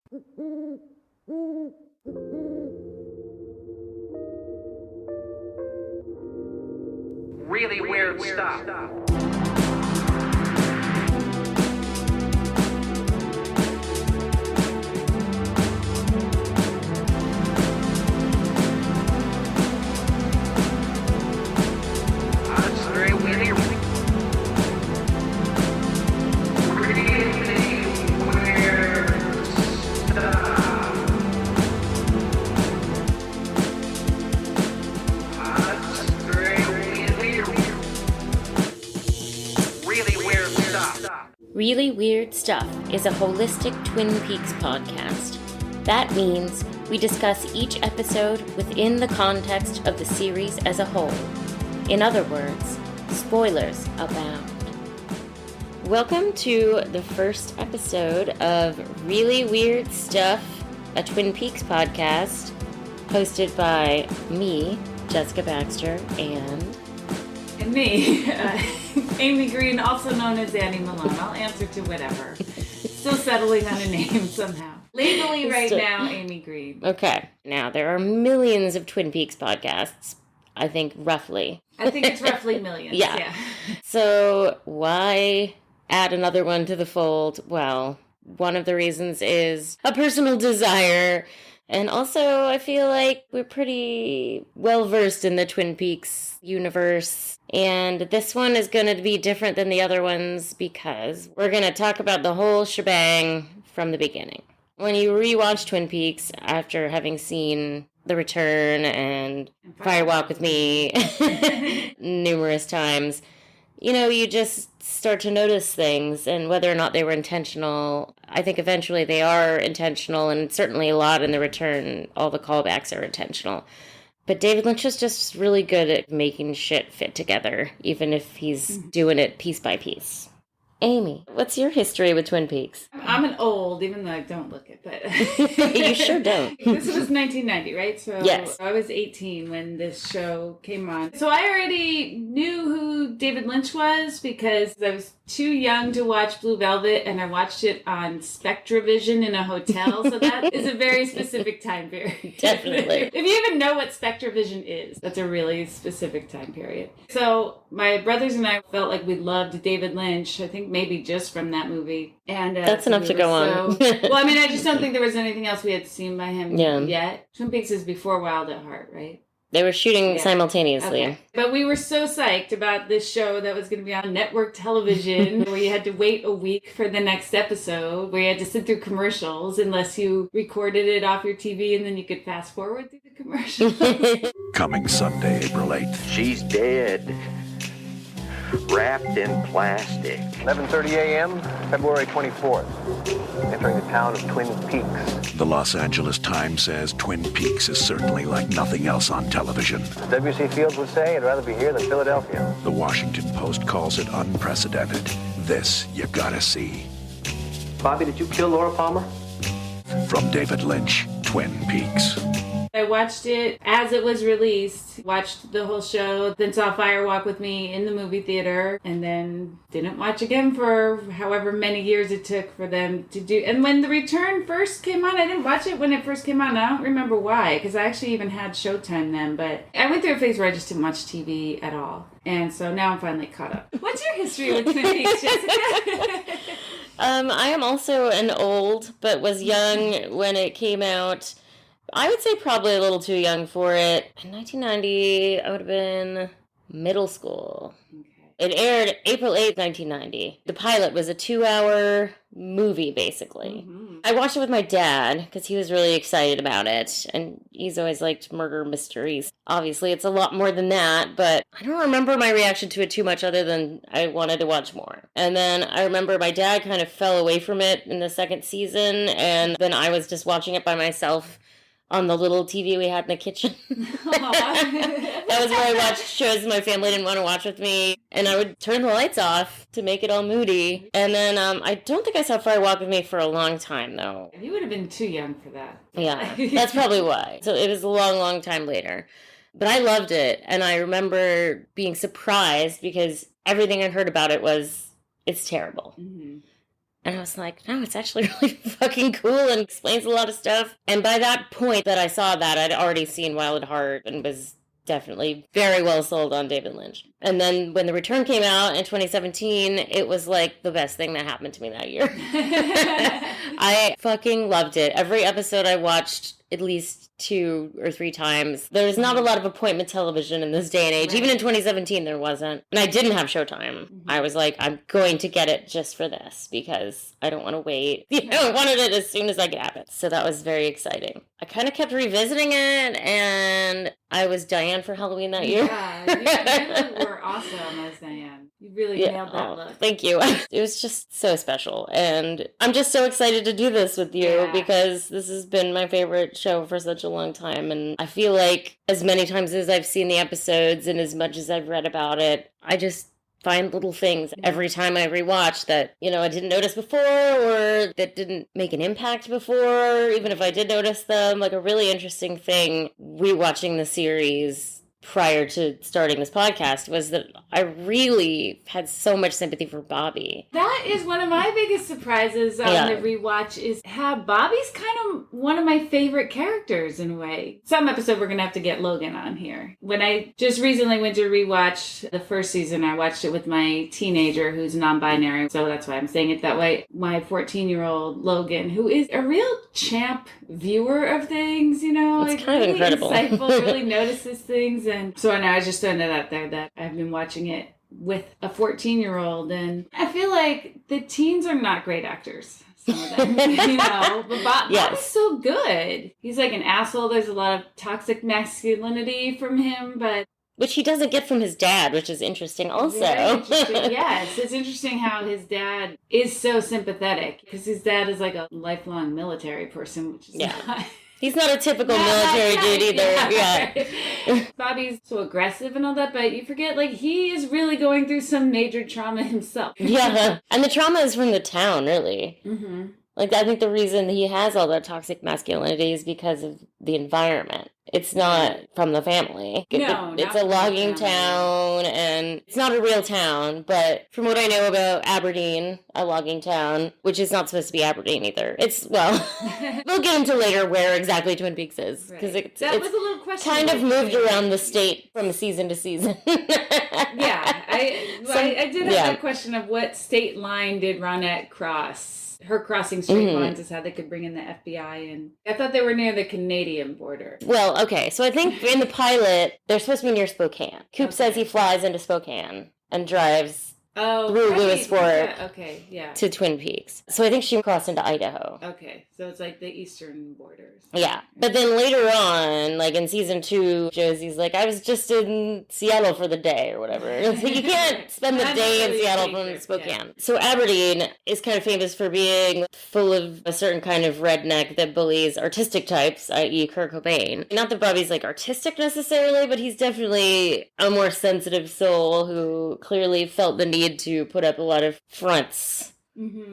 Really weird stuff. That's very weird. Really Weird Stuff is a holistic Twin Peaks podcast. That means we discuss each episode within the context of the series as a whole. In other words, spoilers abound. Welcome to the first episode of Really Weird Stuff, a Twin Peaks podcast, hosted by me, Jessica Baxter, and me, Amy Green, also known as Annie Malone. I'll answer to whatever. Still settling on a name somehow. Legally right now, Amy Green. Okay. Now, there are millions of Twin Peaks podcasts, I think, roughly. I think it's roughly millions. Yeah. So, why add another one to the fold? Well, one of the reasons is a personal desire. And also, I feel like we're pretty well-versed in the Twin Peaks universe. And this one is going to be different than the other ones because we're going to talk about the whole shebang from the beginning. When you rewatch Twin Peaks after having seen The Return and Fire Walk with Me numerous times, you know, you just start to notice things, and whether or not they were intentional, I think eventually they are intentional, and certainly a lot in The Return, all the callbacks are intentional. But David Lynch is just really good at making shit fit together, even if he's doing it piece by piece. Amy, what's your history with Twin Peaks? I'm an old, even though I don't look it, but... You sure don't. This was 1990, right? So yes. I was 18 when this show came on. So I already knew who David Lynch was because I was too young to watch Blue Velvet, and I watched it on SpectraVision in a hotel. So that is a very specific time period. Definitely. If you even know what SpectraVision is, that's a really specific time period. So my brothers and I felt like we loved David Lynch, I think maybe just from that movie. And that's enough to go on. Well, I mean, I just don't think there was anything else we had seen by him yet. Twin Peaks is before Wild at Heart, right? They were shooting simultaneously. Okay. But we were so psyched about this show that was going to be on network television where you had to wait a week for the next episode, where you had to sit through commercials unless you recorded it off your TV and then you could fast forward through the commercials. Coming Sunday, April 8th. She's dead. Wrapped in plastic. 11:30 a.m., February 24th. Entering the town of Twin Peaks. The Los Angeles Times says Twin Peaks is certainly like nothing else on television. As W.C. Fields would say, I'd rather be here than Philadelphia. The Washington Post calls it unprecedented. This you gotta see. Bobby, did you kill Laura Palmer? From David Lynch, Twin Peaks. I watched it as it was released, watched the whole show, then saw Fire Walk with Me in the movie theater, and then didn't watch again for however many years it took for them to do. And when The Return first came on, I didn't watch it when it first came on. I don't remember why, because I actually even had Showtime then, but I went through a phase where I just didn't watch TV at all. And so now I'm finally caught up. What's your history with Twin Peaks, Jessica? I am also an old, but was young when it came out. I would say probably a little too young for it. In 1990, I would have been middle school. It aired April 8th, 1990. The pilot was a 2-hour movie, basically. Mm-hmm. I watched it with my dad because he was really excited about it, and he's always liked murder mysteries. Obviously, it's a lot more than that, but I don't remember my reaction to it too much other than I wanted to watch more. And then I remember my dad kind of fell away from it in the second season, and then I was just watching it by myself on the little TV we had in the kitchen. That was where I watched shows my family didn't want to watch with me. And I would turn the lights off to make it all moody. And then I don't think I saw Fire Walk with Me for a long time, though. You would have been too young for that. Yeah, that's probably why. So it was a long, long time later. But I loved it. And I remember being surprised because everything I'd heard about it was, it's terrible. Mm-hmm. And I was like, no, it's actually really fucking cool and explains a lot of stuff. And by that point that I saw that, I'd already seen Wild at Heart and was definitely very well sold on David Lynch. And then when The Return came out in 2017, it was like the best thing that happened to me that year. I fucking loved it. Every episode I watched at least 2 or 3 times. There's not a lot of appointment television in this day and age. Right. Even in 2017, there wasn't. And I didn't have Showtime. I was like, I'm going to get it just for this because I don't want to wait. I wanted it as soon as I could have it. So that was very exciting. I kind of kept revisiting it, and I was Diane for Halloween that year. Yeah, you were awesome as Diane. You really nailed that look. Thank you. It was just so special. And I'm just so excited to do this with you because this has been my favorite show for such a long time. And I feel like as many times as I've seen the episodes and as much as I've read about it, I just find little things every time I rewatch that, I didn't notice before or that didn't make an impact before, even if I did notice them. Like a really interesting thing rewatching the series prior to starting this podcast was that I really had so much sympathy for Bobby. That is one of my biggest surprises on the rewatch is how Bobby's kind of one of my favorite characters in a way. Some episode we're going to have to get Logan on here. When I just recently went to rewatch the first season, I watched it with my teenager who's non-binary, so that's why I'm saying it that way. My 14-year-old Logan, who is a real champ viewer of things, It's kind of really incredible. Insightful, really notices things. And so I just throwing it out there that I've been watching it with a 14-year-old, and I feel like the teens are not great actors. Some of them, but Bob's so good. He's like an asshole. There's a lot of toxic masculinity from him, but which he doesn't get from his dad, which is interesting also. Very interesting. Yes, it's interesting how his dad is so sympathetic because his dad is like a lifelong military person, which is not... He's not a typical military dude either. Yeah. Bobby's so aggressive and all that, but you forget, he is really going through some major trauma himself. Yeah. And the trauma is from the town, really. Mm-hmm. I think the reason he has all that toxic masculinity is because of the environment. It's not from the family. It's a logging town, and it's not a real town, but from what I know about Aberdeen, a logging town, which is not supposed to be Aberdeen either. We'll get into later where exactly Twin Peaks is, because it's was a little question kind of moved around the state from season to season. I did have that question of what state line did Ronette cross? Her crossing state lines is how they could bring in the FBI, and I thought they were near the Canadian border. Well, okay, so I think in the pilot, they're supposed to be near Spokane. Coop says he flies into Spokane and drives through Lewis Fork to Twin Peaks. So I think she crossed into Idaho. Okay, so it's like the eastern borders. Yeah, but then later on, in season 2, Josie's like, I was just in Seattle for the day or whatever. It's like, you can't spend the day in Seattle from Spokane. Yeah. So Aberdeen is kind of famous for being full of a certain kind of redneck that bullies artistic types, i.e. Kurt Cobain. Not that Bobby's artistic necessarily, but he's definitely a more sensitive soul who clearly felt the need to put up a lot of fronts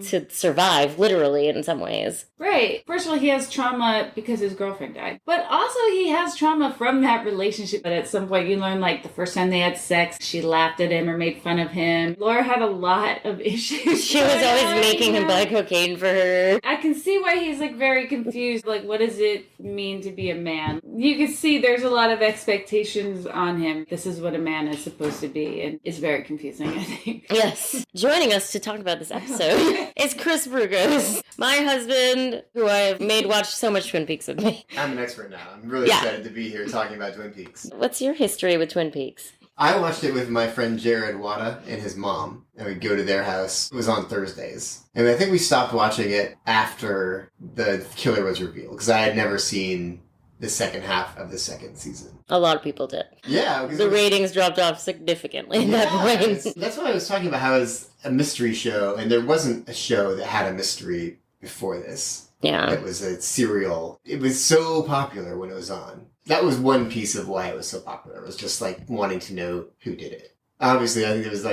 to survive, literally, in some ways. Right. First of all, he has trauma because his girlfriend died. But also he has trauma from that relationship. But at some point you learn, the first time they had sex, she laughed at him or made fun of him. Laura had a lot of issues. She was always making him buy cocaine for her. I can see why he's, very confused. What does it mean to be a man? You can see there's a lot of expectations on him. This is what a man is supposed to be. And it's very confusing, I think. Yes. Joining us to talk about this episode is Chris Burgos, my husband, who I've made watch so much Twin Peaks with me. I'm an expert now. I'm really excited to be here talking about Twin Peaks. What's your history with Twin Peaks? I watched it with my friend Jared Wada and his mom, and we'd go to their house. It was on Thursdays. And I think we stopped watching it after the killer was revealed, because I had never seen the second half of the second season. A lot of people did. Yeah. The ratings dropped off significantly at that point. That's what I was talking about, how it's a mystery show, and there wasn't a show that had a mystery before this. Yeah. It was a serial. It was so popular when it was on. That was one piece of why it was so popular. It was just wanting to know who did it. Obviously, I think there was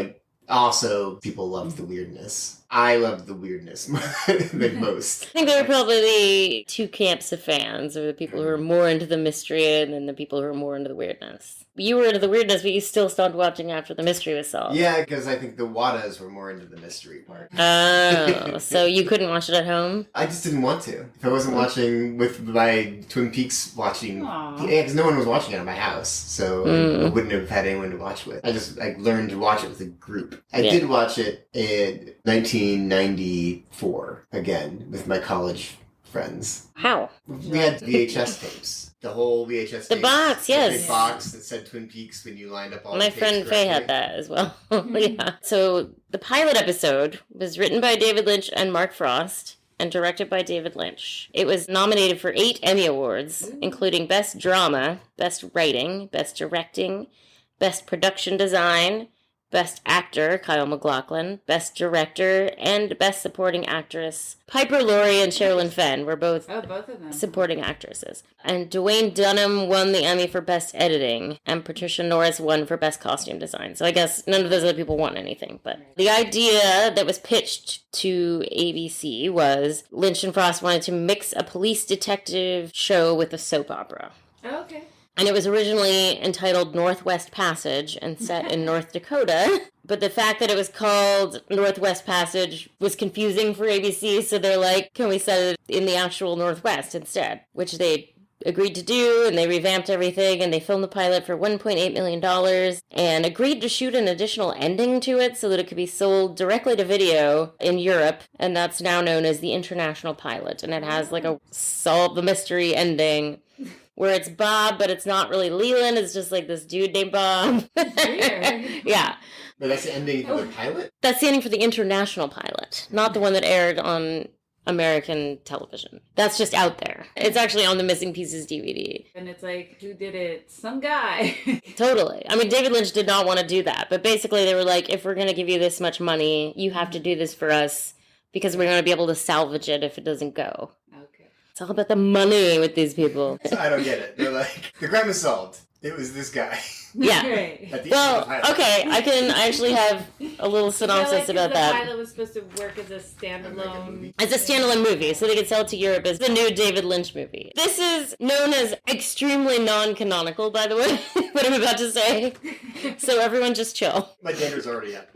also people loved the weirdness. I loved the weirdness the most. I think there were probably two camps of fans, or the people who were more into the mystery and then the people who were more into the weirdness. You were into the weirdness, but you still stopped watching after the mystery was solved. Yeah, because I think the Wadas were more into the mystery part. Oh, so you couldn't watch it at home? I just didn't want to. If I wasn't watching with my Twin Peaks watching... Aw. Yeah, because no one was watching it at my house, so I wouldn't have had anyone to watch with. I just learned to watch it with a group. I did watch it in 1994, again, with my college friends. How? We had VHS tapes. The whole VHS The tapes. box, yes. The big box that said Twin Peaks when you lined up all My the tapes friend Faye had correctly. that as well. Yeah. So the pilot episode was written by David Lynch and Mark Frost and directed by David Lynch. It was nominated for 8 Emmy Awards, including Best Drama, Best Writing, Best Directing, Best Production Design, Best Actor, Kyle MacLachlan, Best Director, and Best Supporting Actress. Piper Laurie and Sherilyn Fenn were both Oh, both of them. supporting actresses. And Dwayne Dunham won the Emmy for Best Editing, and Patricia Norris won for Best Costume Design. So I guess none of those other people won anything. But the idea that was pitched to ABC was Lynch and Frost wanted to mix a police detective show with a soap opera. Oh, okay. And it was originally entitled Northwest Passage and set in North Dakota. But the fact that it was called Northwest Passage was confusing for ABC, so they're like, can we set it in the actual Northwest instead? Which they agreed to do, and they revamped everything, and they filmed the pilot for $1.8 million, and agreed to shoot an additional ending to it so that it could be sold directly to video in Europe, and that's now known as the International Pilot, and it has like a solve the mystery ending where it's Bob, but it's not really Leland, it's just like this dude named Bob. Weird. Yeah. But that's the ending for the pilot? That's the ending for the International Pilot, not the one that aired on American television. That's just out there. It's actually on the Missing Pieces DVD. And it's like, who did it? Some guy. Totally. I mean, David Lynch did not want to do that, but basically they were like, if we're going to give you this much money, you have to do this for us because we're going to be able to salvage it if it doesn't go. Okay. It's all about the money with these people. So I don't get it. They're like, the crime is solved. It was this guy. Yeah. Right. At the Well, end of the pilot. okay, I actually have a little synopsis about the that. pilot was supposed to work as a standalone. It's a standalone movie, so they could sell it to Europe as the new David Lynch movie. This is known as extremely non-canonical, by the way, what I'm about to say. So everyone just chill. My dinner's already up.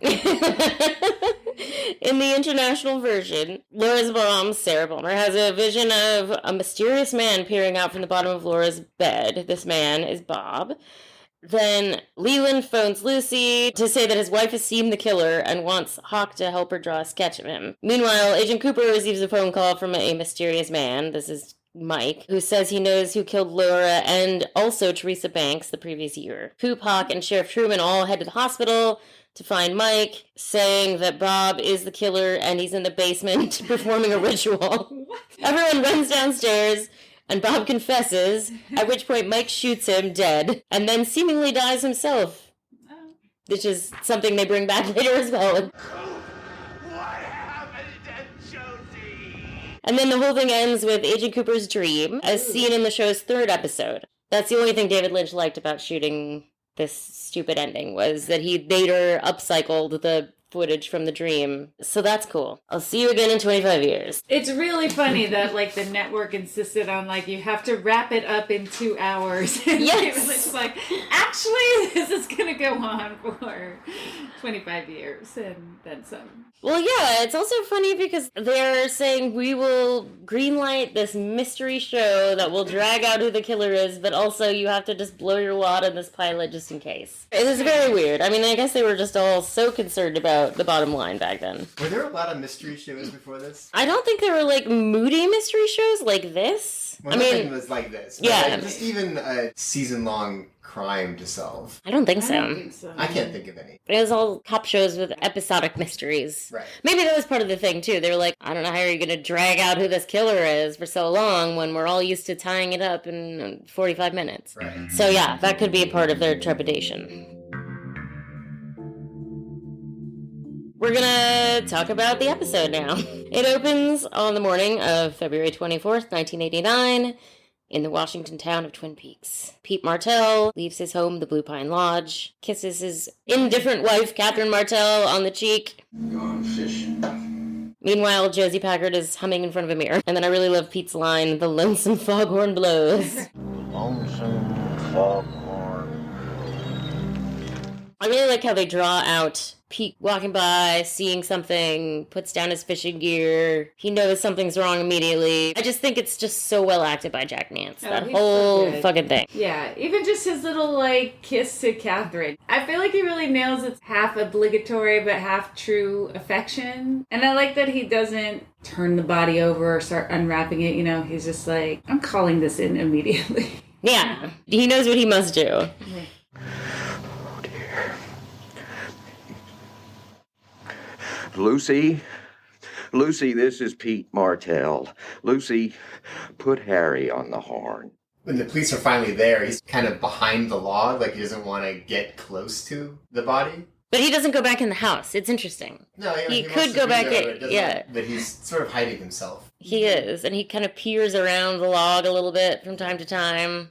In the international version, Laura's mom, Sarah Palmer, has a vision of a mysterious man peering out from the bottom of Laura's bed. This man is Bob. Then Leland phones Lucy to say that his wife has seen the killer and wants Hawk to help her draw a sketch of him. Meanwhile, Agent Cooper receives a phone call from a mysterious man. This is Mike, who says he knows who killed Laura and also Teresa Banks the previous year. Poop, Hawk, and Sheriff Truman all head to the hospital to find Mike, saying that Bob is the killer and he's in the basement performing a ritual. Everyone runs downstairs, and Bob confesses, at which point Mike shoots him dead, and then seemingly dies himself. Which is something they bring back later as well. What happened to Josie? And then the whole thing ends with Agent Cooper's dream, as seen in the show's 3rd episode. That's the only thing David Lynch liked about shooting this stupid ending, was that he later upcycled the footage from the dream. So that's cool. I'll see you again in 25 years. It's really funny that like the network insisted on like you have to wrap it up in 2 hours. And Yes. it's like actually this is gonna go on for 25 years and then some. Well, yeah, it's also funny because they're saying we will greenlight this mystery show that will drag out who the killer is, but also you have to just blow your wad on this pilot just in case. It is very weird. I mean, I guess they were just all so concerned about the bottom line back then. Were there a lot of mystery shows before this? I don't think there were, like, moody mystery shows like this. Well, I nothing mean, was like this. But, yeah. like, just even a season-long crime to solve. I don't think I so. don't think so. I can't think of any. It was all cop shows with episodic mysteries. Right. Maybe that was part of the thing, too. They were like, I don't know how you're going to drag out who this killer is for so long when we're all used to tying it up in 45 minutes. Right. So, yeah, that could be a part of their trepidation. We're gonna talk about the episode now. It opens on the morning of February 24th, 1989, in the Washington town of Twin Peaks. Pete Martell leaves his home, the Blue Pine Lodge, kisses his indifferent wife, Catherine Martell, on the cheek. Gone fishing. Meanwhile, Josie Packard is humming in front of a mirror. And then I really love Pete's line, "The lonesome foghorn blows." Lonesome foghorn. I really like how they draw out Pete walking by, seeing something, puts down his fishing gear. He knows something's wrong immediately. I just think it's just so well acted by Jack Nance. Oh, that he's whole so good. fucking thing. Yeah, even just his little, like, kiss to Catherine. I feel like he really nails it. Half obligatory, but half true affection. And I like that he doesn't turn the body over or start unwrapping it. You know, he's just like, I'm calling this in immediately. Yeah, he knows what he must do. Oh dear. Lucy, this is Pete Martell. Lucy, put Harry on the horn. When the police are finally there, he's kind of behind the log, like he doesn't want to get close to the body. But he doesn't go back in the house. It's interesting. No, He wants could to go be back there, in, but yeah. But he's sort of hiding himself. He is, and he kind of peers around the log a little bit from time to time.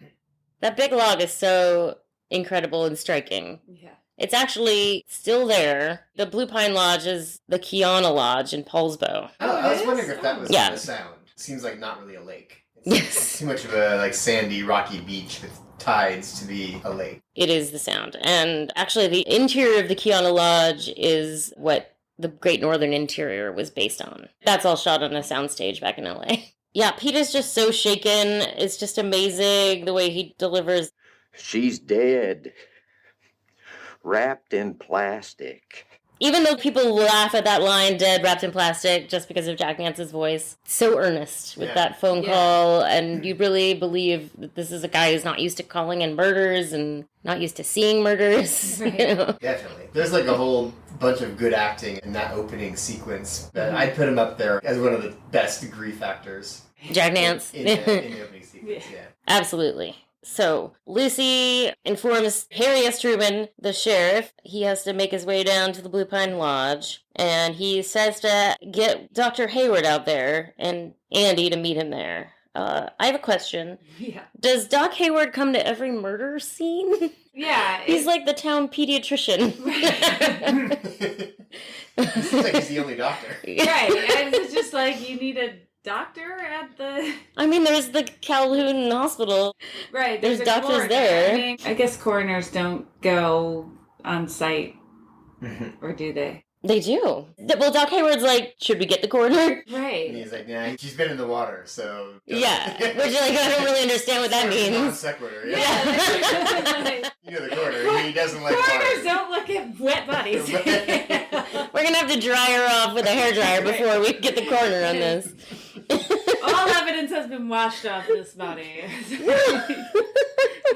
That big log is so incredible and striking. Yeah. It's actually still there. The Blue Pine Lodge is the Kiana Lodge in Paulsbo. I was wondering if that was Yeah. the sound. Seems like not really a lake. Yes. It's too much of a like sandy, rocky beach with tides to be a lake. It is the sound. And actually, the interior of the Kiana Lodge is what the Great Northern Interior was based on. That's all shot on a soundstage back in LA. Yeah, Pete is just so shaken. It's just amazing the way he delivers. She's dead. Wrapped in plastic. Even though people laugh at that line, "dead, wrapped in plastic," just because of Jack Nance's voice. So earnest with that phone call, and you really believe that this is a guy who's not used to calling in murders and not used to seeing murders. Right. You know? Definitely. There's like a whole bunch of good acting in that opening sequence. I'd put him up there as one of the best grief actors. Jack Nance. In the opening sequence, yeah. Absolutely. So, Lucy informs Harry S. Truman, the sheriff, he has to make his way down to the Blue Pine Lodge, and he says to get Dr. Hayward out there and Andy to meet him there. I have a question. Yeah. Does Doc Hayward come to every murder scene? Yeah. He's like the town pediatrician. He seems like he's the only doctor. Right. And it's just like, you need a doctor at the... I mean, there's the Calhoun Hospital. Right. There's a doctors coroner. there. I guess coroners don't go on site, or do they? They do. Well, Doc Hayward's like, should we get the coroner? And Right. he's like, nah, she's been in the water, so... Yeah, which like I don't really understand what that Non means. sequitur, Yeah. yeah. You know the coroner, he doesn't like Coroners water. don't look at wet bodies. We're gonna have to dry her off with a hairdryer before we get the coroner on this. All evidence has been washed off this body.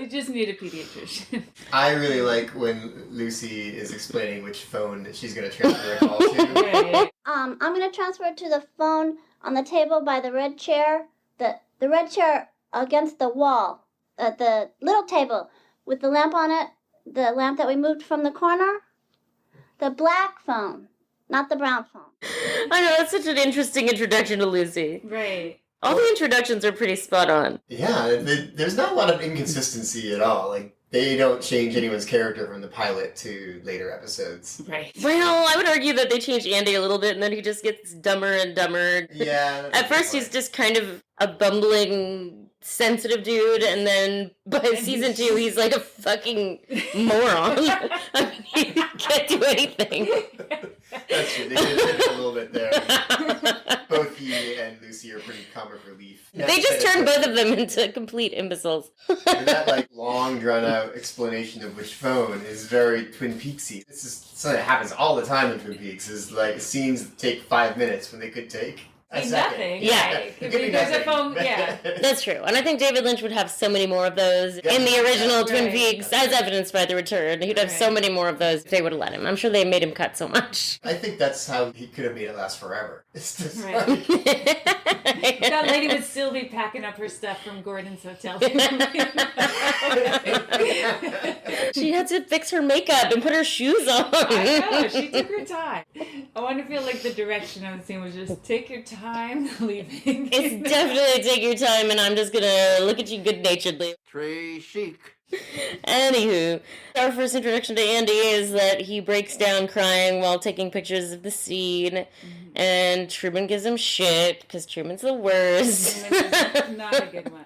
You just need a pediatrician. I really like when Lucy is explaining which phone that she's going to transfer a call to. Right. I'm going to transfer it to the phone on the table by the red chair. The red chair against the wall. The little table with the lamp on it. The lamp that we moved from the corner. The black phone, not the brown phone. I know, that's such an interesting introduction to Lucy. Right. All the introductions are pretty spot on. Yeah, there's not a lot of inconsistency at all. Like, they don't change anyone's character from the pilot to later episodes. Right. Well, I would argue that they changed Andy a little bit, and then he just gets dumber and dumber. Yeah. that's a At first, good he's point. just kind of a bumbling, sensitive dude, and then by season 2, he's like a fucking moron. I mean, he can't do anything. That's true. They did it a little bit there. Both he and Lucy are pretty comic relief. They just turned both of them into complete imbeciles. And that like long drawn out explanation of which phone is very Twin Peaksy. This is something that happens all the time in Twin Peaks. Is like scenes that take 5 minutes when they could take a second. Nothing. Yeah. Right. It could be There's a nothing. phone. Yeah. That's true. And I think David Lynch would have so many more of those in the original Twin Right. Peaks, as evidenced by The Return. He'd have so Right. many more of those if they would have let him. I'm sure they made him cut so much. I think that's how he could have made it last forever. It's just Right. like, That lady would still be packing up her stuff from Gordon's hotel. She had to fix her makeup and put her shoes on. I know, she took her time. I want to feel like the direction of the scene was just take your time leaving. It's definitely take your time, and I'm just gonna look at you good-naturedly. Très chic. Anywho, our first introduction to Andy is that he breaks down crying while taking pictures of the scene, and Truman gives him shit because Truman's the worst. Truman is not a good one.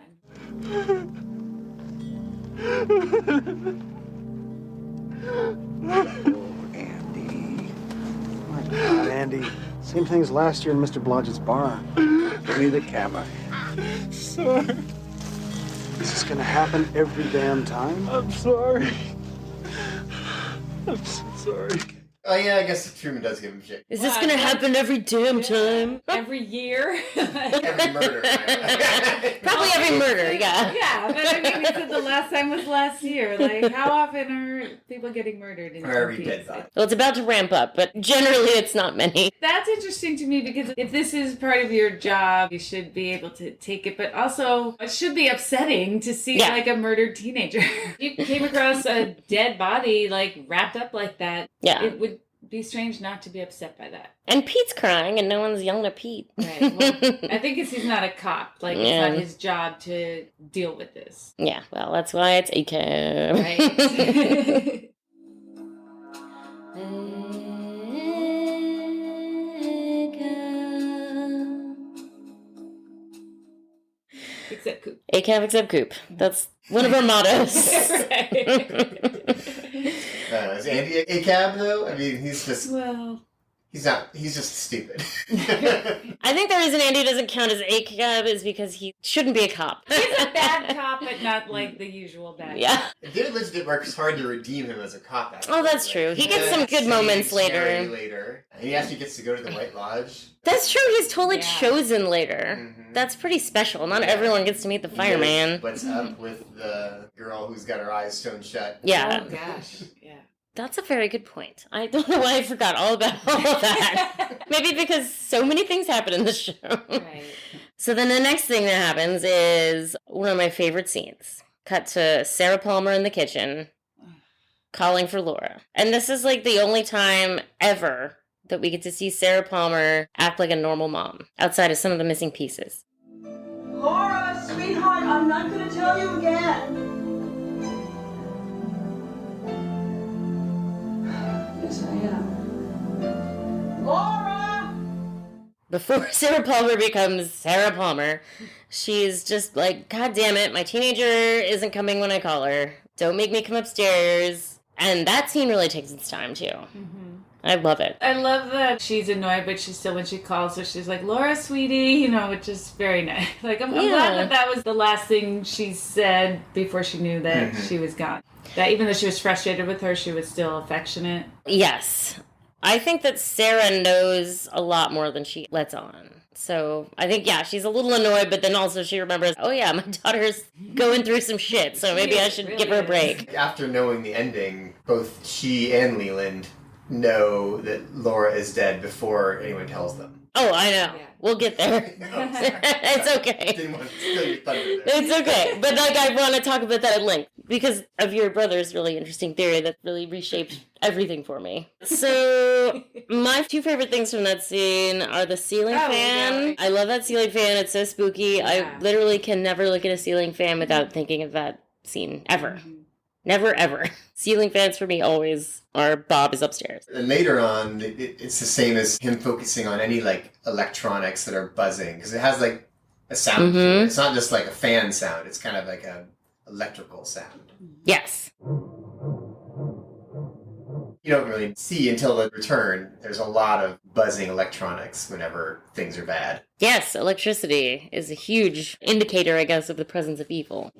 Andy. My God, Andy. Same thing as last year in Mr. Blodgett's bar. Give me the camera. Sorry. Is this gonna happen every damn time? I'm sorry. I'm so sorry. Oh yeah, I guess Truman does give him shit. Is this gonna happen every damn time? Every year? Every murder. Right? Probably every murder, yeah. Yeah, but I mean, we said the last time was last year. Like, how often are people getting murdered in Or every Twin dead Peaks? body. Well, it's about to ramp up, but generally it's not many. That's interesting to me because if this is part of your job, you should be able to take it. But also, it should be upsetting to see like a murdered teenager. You came across a dead body, like wrapped up like that. Yeah. It would be strange not to be upset by that. And Pete's crying, and no one's yelling at Pete. Right. Well, I think it's he's not a cop. Like, it's not his job to deal with this. Yeah, well, that's why it's ACAB. Right. Except Coop. ACAB except Coop. That's one of our mottos. Is Andy a cab though? I mean, he's just. Well. He's not. He's just stupid. I think the reason Andy doesn't count as ACAB is because he shouldn't be a cop. He's a bad cop, but not like the usual bad Yeah. David Lynch did work hard to redeem him as a cop. Actually. Oh, that's true. He gets some good moments later. And he actually gets to go to the White Lodge. That's true. He's totally chosen later. Mm-hmm. That's pretty special. Not everyone gets to meet the fireman. What's up with the girl who's got her eyes sewn shut? Yeah. Oh, gosh. Yeah. That's a very good point. I don't know why I forgot all about all of that. Maybe because so many things happen in the show. Right. So then the next thing that happens is one of my favorite scenes. Cut to Sarah Palmer in the kitchen, calling for Laura. And this is like the only time ever that we get to see Sarah Palmer act like a normal mom, outside of some of the missing pieces. Laura, sweetheart, I'm not going to tell you again. Yes, I am. Laura! Before Sarah Palmer becomes Sarah Palmer, she's just like, God damn it, my teenager isn't coming when I call her. Don't make me come upstairs. And that scene really takes its time, too. Mm-hmm. I love it. I love that she's annoyed, but she's still, when she calls her, she's like, Laura, sweetie, you know, which is very nice. Like, I'm glad that was the last thing she said before she knew that she was gone. That even though she was frustrated with her, she was still affectionate. Yes. I think that Sarah knows a lot more than she lets on. So I think, she's a little annoyed, but then also she remembers, oh yeah, my daughter's going through some shit, so maybe I should give her a break. After knowing the ending, both she and Leland know that Laura is dead before anyone tells them. Oh, I know. Yeah. We'll get there. It's okay. Didn't want to steal your thunder there. It's okay. But like, I want to talk about that at length because of your brother's really interesting theory that really reshaped everything for me. So my two favorite things from that scene are the ceiling fan. Yeah. I love that ceiling fan. It's so spooky. Yeah. I literally can never look at a ceiling fan without thinking of that scene ever. Mm-hmm. Never, ever. Ceiling fans for me always are Bob is upstairs. And later on, it's the same as him focusing on any, like, electronics that are buzzing. Because it has, like, a sound to it. It's not just, like, a fan sound. It's kind of like a electrical sound. Yes. You don't really see until the return. There's a lot of buzzing electronics whenever things are bad. Yes, electricity is a huge indicator, I guess, of the presence of evil.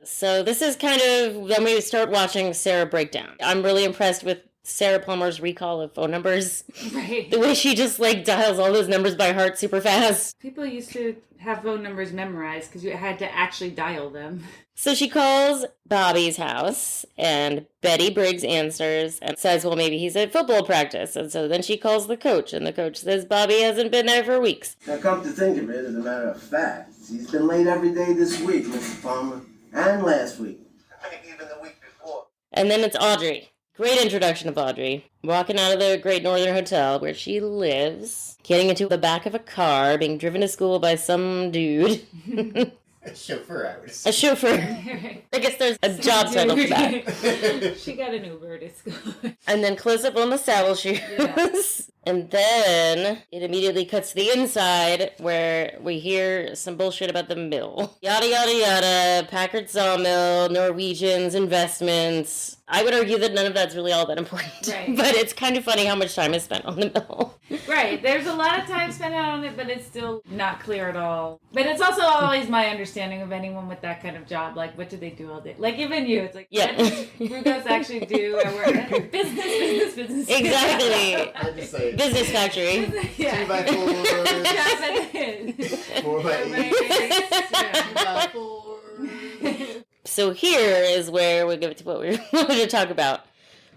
So this is kind of when we start watching Sarah break down. I'm really impressed with Sarah Palmer's recall of phone numbers. Right. The way she just like dials all those numbers by heart super fast. People used to have phone numbers memorized because you had to actually dial them. So she calls Bobby's house and Betty Briggs answers and says, well, maybe he's at football practice. And so then she calls the coach and the coach says Bobby hasn't been there for weeks. Now come to think of it, as a matter of fact, he's been late every day this week, Mr. Palmer. And last week. Maybe even the week before. And then it's Audrey. Great introduction of Audrey. Walking out of the Great Northern Hotel where she lives, getting into the back of a car, being driven to school by some dude. A chauffeur, I would assume. A chauffeur. I guess there's a job title for that. She got an Uber to school. And then close up on the saddle shoes. Yeah. And then it immediately cuts to the inside where we hear some bullshit about the mill. Yada, yada, yada. Packard Sawmill, Norwegians, investments. I would argue that none of that's really all that important. Right. But it's kind of funny how much time is spent on the mill. Right. There's a lot of time spent out on it, but it's still not clear at all. But it's also always my understanding of anyone with that kind of job. Like, what do they do all day? Like, even you. It's like, yeah. What does Rugos actually do at work? Business. Exactly. I'd just say, business factory. 2x4s. 4x8. 2x4. So here is where we get to what we wanted to talk about,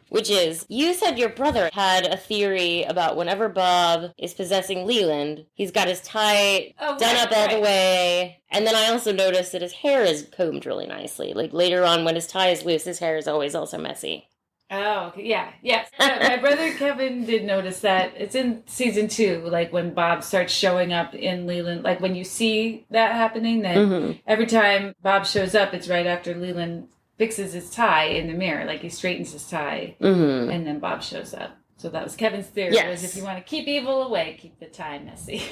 which is, you said your brother had a theory about whenever Bob is possessing Leland, he's got his tie done up all the way, and then I also noticed that his hair is combed really nicely. Like, later on, when his tie is loose, his hair is always also messy. Oh, okay. Yeah. Yes. My brother Kevin did notice that. It's in season 2, like when Bob starts showing up in Leland. Like when you see that happening, then every time Bob shows up, it's right after Leland fixes his tie in the mirror. Like he straightens his tie, and then Bob shows up. So that was Kevin's theory, was if you want to keep evil away, keep the tie messy.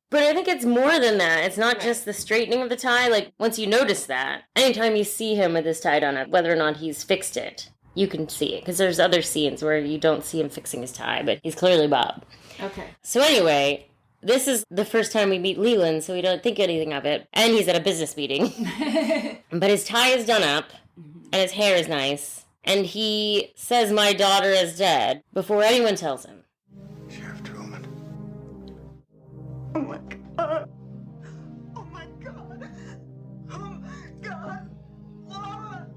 But I think it's more than that. It's not just the straightening of the tie. Like, once you notice that, anytime you see him with his tie done up, whether or not he's fixed it, you can see it, because there's other scenes where you don't see him fixing his tie, but he's clearly Bob. Okay. So anyway, this is the first time we meet Leland, so we don't think anything of it, and he's at a business meeting. But his tie is done up, and his hair is nice, and he says, "My daughter is dead," before anyone tells him. Sheriff Truman. Oh my God. Oh my God. Oh my God. Laura.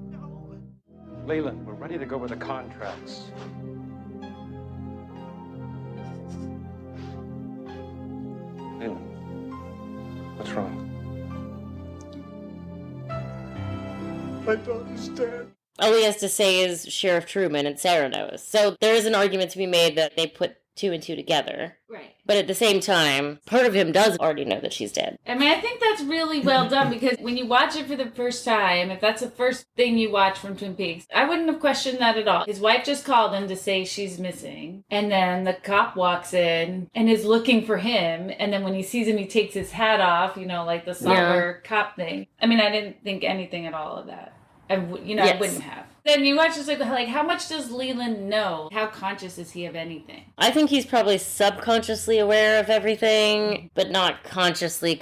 No. Leland, we're ready to go over the contracts. Leland, what's wrong? My daughter's dead. All he has to say is Sheriff Truman, and Sarah knows. So there is an argument to be made that they put 2 and 2 together. Right. But at the same time, part of him does already know that she's dead. I mean, I think that's really well done, because when you watch it for the first time, if that's the first thing you watch from Twin Peaks, I wouldn't have questioned that at all. His wife just called him to say she's missing, and then the cop walks in and is looking for him, and then when he sees him, he takes his hat off, you know, like the somber cop thing. I mean, I didn't think anything at all of that. I wouldn't have. Then you watch this, like, how much does Leland know? How conscious is he of anything? I think he's probably subconsciously aware of everything, but not consciously.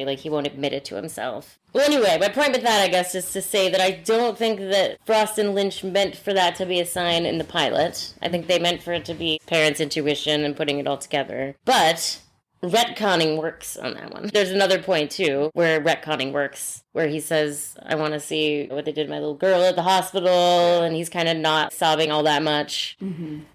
Like, he won't admit it to himself. Well, anyway, my point with that, I guess, is to say that I don't think that Frost and Lynch meant for that to be a sign in the pilot. I think they meant for it to be parents' intuition and putting it all together. But retconning works on that one. There's another point, too, where retconning works, where he says, "I want to see what they did to my little girl at the hospital," and he's kind of not sobbing all that much.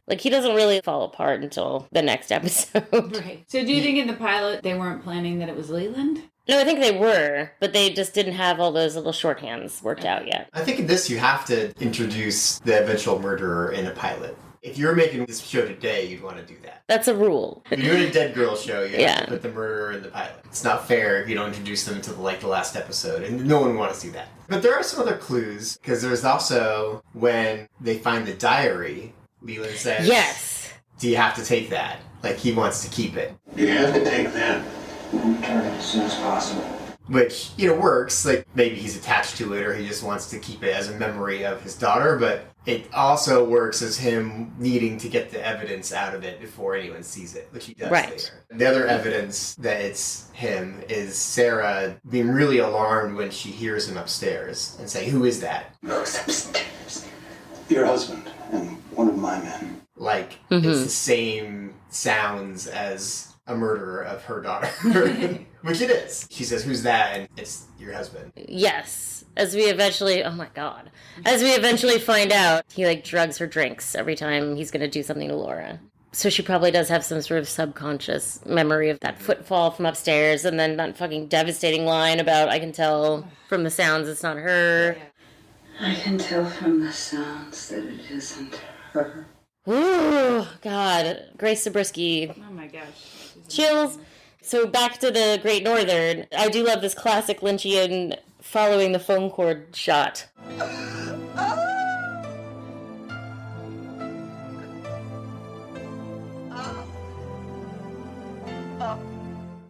Like, he doesn't really fall apart until the next episode. Right. So do you think in the pilot they weren't planning that it was Leland? No, I think they were, but they just didn't have all those little shorthands worked out yet. I think in this you have to introduce the eventual murderer in a pilot. If you were making this show today, you'd want to do that. That's a rule. If you're doing a Dead Girl show, you have to put the murderer in the pilot. It's not fair if you don't introduce them until the last episode, and no one would want to see that. But there are some other clues, because there's also when they find the diary, Leland says, "Yes. Do you have to take that?" Like, he wants to keep it. You have to take that. We'll return it as soon as possible. Which, works. Like, maybe he's attached to it, or he just wants to keep it as a memory of his daughter, but it also works as him needing to get the evidence out of it before anyone sees it, which he does later. The other evidence that it's him is Sarah being really alarmed when she hears him upstairs and saying, "Who is that?" Goes upstairs. Your husband and one of my men. Like, it's the same sounds as a murderer of her daughter. Which it is. She says, "Who's that?" And it's your husband. Yes. As we eventually find out, he, drugs her drinks every time he's going to do something to Laura. So she probably does have some sort of subconscious memory of that footfall from upstairs, and then that fucking devastating line about, "I can tell from the sounds it's not her." I can tell from the sounds that it isn't her. Ooh, God. Grace Zabriskie. Oh my gosh. Chills. So back to the Great Northern. I do love this classic Lynchian following the phone cord shot.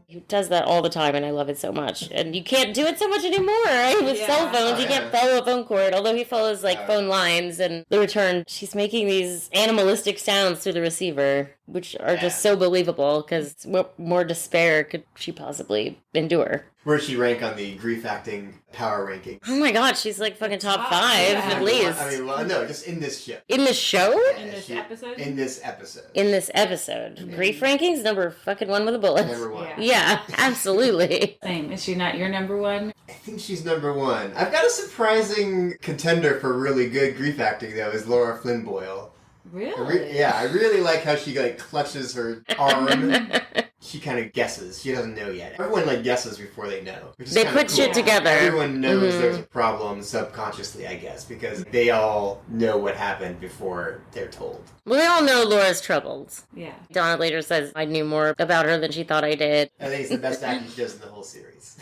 He does that all the time, and I love it so much. And you can't do it so much anymore, right? With cell phones, you can't follow a phone cord. Although he follows, phone lines and the return. She's making these animalistic sounds through the receiver, which are just so believable, because what more despair could she possibly endure? Where'd she rank on the grief acting power rankings? Oh my God, she's like fucking top 5 at least. I mean, well, no, just in this show. In the show? In this episode? In this episode. In this episode. Grief rankings, number fucking 1 with a bullet. Number 1. Yeah, absolutely. Same. Is she not your number 1? I think she's number 1. I've got a surprising contender for really good grief acting, though, is Laura Flynn Boyle. Really? I really like how she clutches her arm. She kind of guesses. She doesn't know yet. Everyone guesses before they know. They put cool. shit together. Everyone knows there's a problem subconsciously, I guess, because they all know what happened before they're told. Well, they all know Laura's troubles. Yeah. Donna later says, I knew more about her than she thought I did. I think it's the best acting she does in the whole series.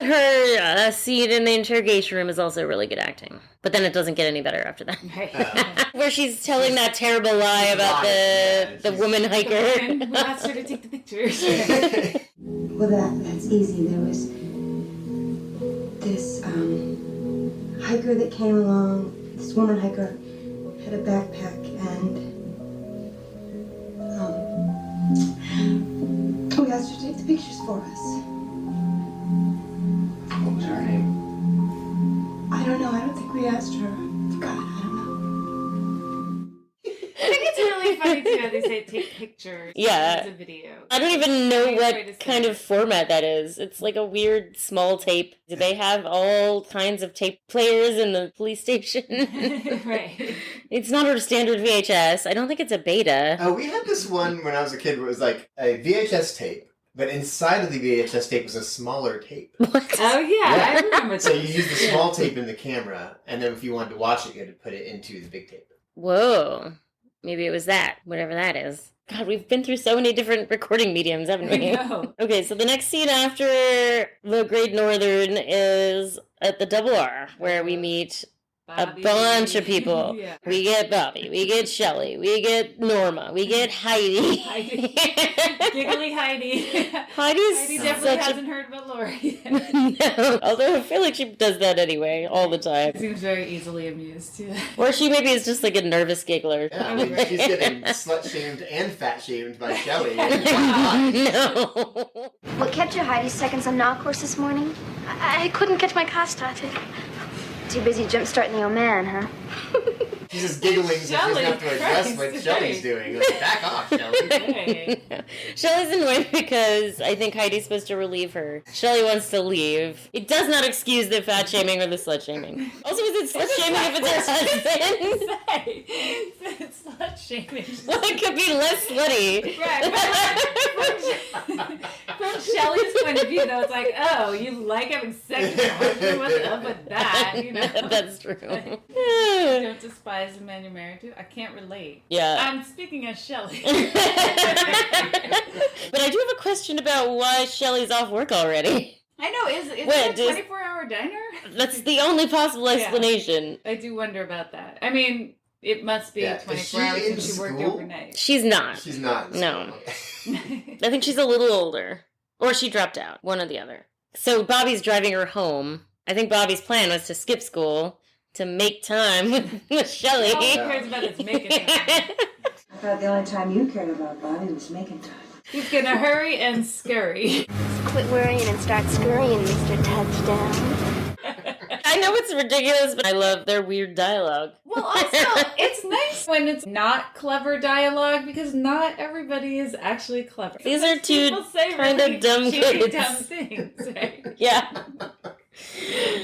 Her scene in the interrogation room is also really good acting. But then it doesn't get any better after that. Where she's telling that terrible lie about the woman hiker. We asked her to take the pictures. Well, that's easy. There was this hiker that came along. This woman hiker had a backpack, and we asked her to take the pictures for us. What was her name? I don't know. I don't think we asked her. God, I don't know. I think it's really funny too how they say take pictures. Yeah. It's a video. I don't even know what kind of format that is. It's like a weird small tape. Do they have all kinds of tape players in the police station? Right. It's not a standard VHS. I don't think it's a beta. We had this one when I was a kid where it was like a VHS tape. But inside of the VHS tape was a smaller tape. What? Oh, yeah. I remember that. So you use the small tape in the camera, and then if you wanted to watch it, you had to put it into the big tape. Whoa. Maybe it was that, whatever that is. God, we've been through so many different recording mediums, haven't we? I know. Okay, so the next scene after the Great Northern is at the Double R, where we meet Bobby. a bunch of people. Yeah. We get Bobby, we get Shelley, we get Norma, we get Heidi. Giggly Heidi. Heidi definitely hasn't heard about Laura yet. No, although I feel like she does that anyway, all the time. Seems very easily amused, too. Or she maybe is just like a nervous giggler. Yeah, I mean, she's getting slut-shamed and fat-shamed by Shelley. No. What kept you, Heidi, stuck in some knock course this morning? I couldn't get my car started. Too busy jump-starting the old man, huh? She's just giggling so she doesn't have to address what Christ, Shelley's doing. Like, back off, Shelley. Shelley's annoyed because I think Heidi's supposed to relieve her. Shelley wants to leave. It does not excuse the fat shaming or the slut shaming. Also, is it slut shaming if it's her husband? It's slut shaming. Well, it could be less slutty. Right. From Shelley's point of view, though, it's like, oh, you like having sex with her. What's up with that? You know? That's true. You don't despise the man you're married to? I can't relate. Yeah. I'm speaking as Shelley. But I do have a question about why Shelley's off work already. I know, is it a 24-hour diner? That's the only possible explanation. Yeah. I do wonder about that. I mean, it must be 24 hours since she worked overnight. She's not. She's not. No. I think she's a little older. Or she dropped out. One or the other. So Bobby's driving her home. I think Bobby's plan was to skip school to make time with Shelley. All he cares about is making time. I thought the only time you cared about Bobby was making time. He's gonna hurry and scurry. Quit worrying and start scurrying, Mr. Touchdown. I know it's ridiculous, but I love their weird dialogue. Well, also, it's nice when it's not clever dialogue because not everybody is actually clever. These are two kind of dumb kids. Dumb things, right? Yeah.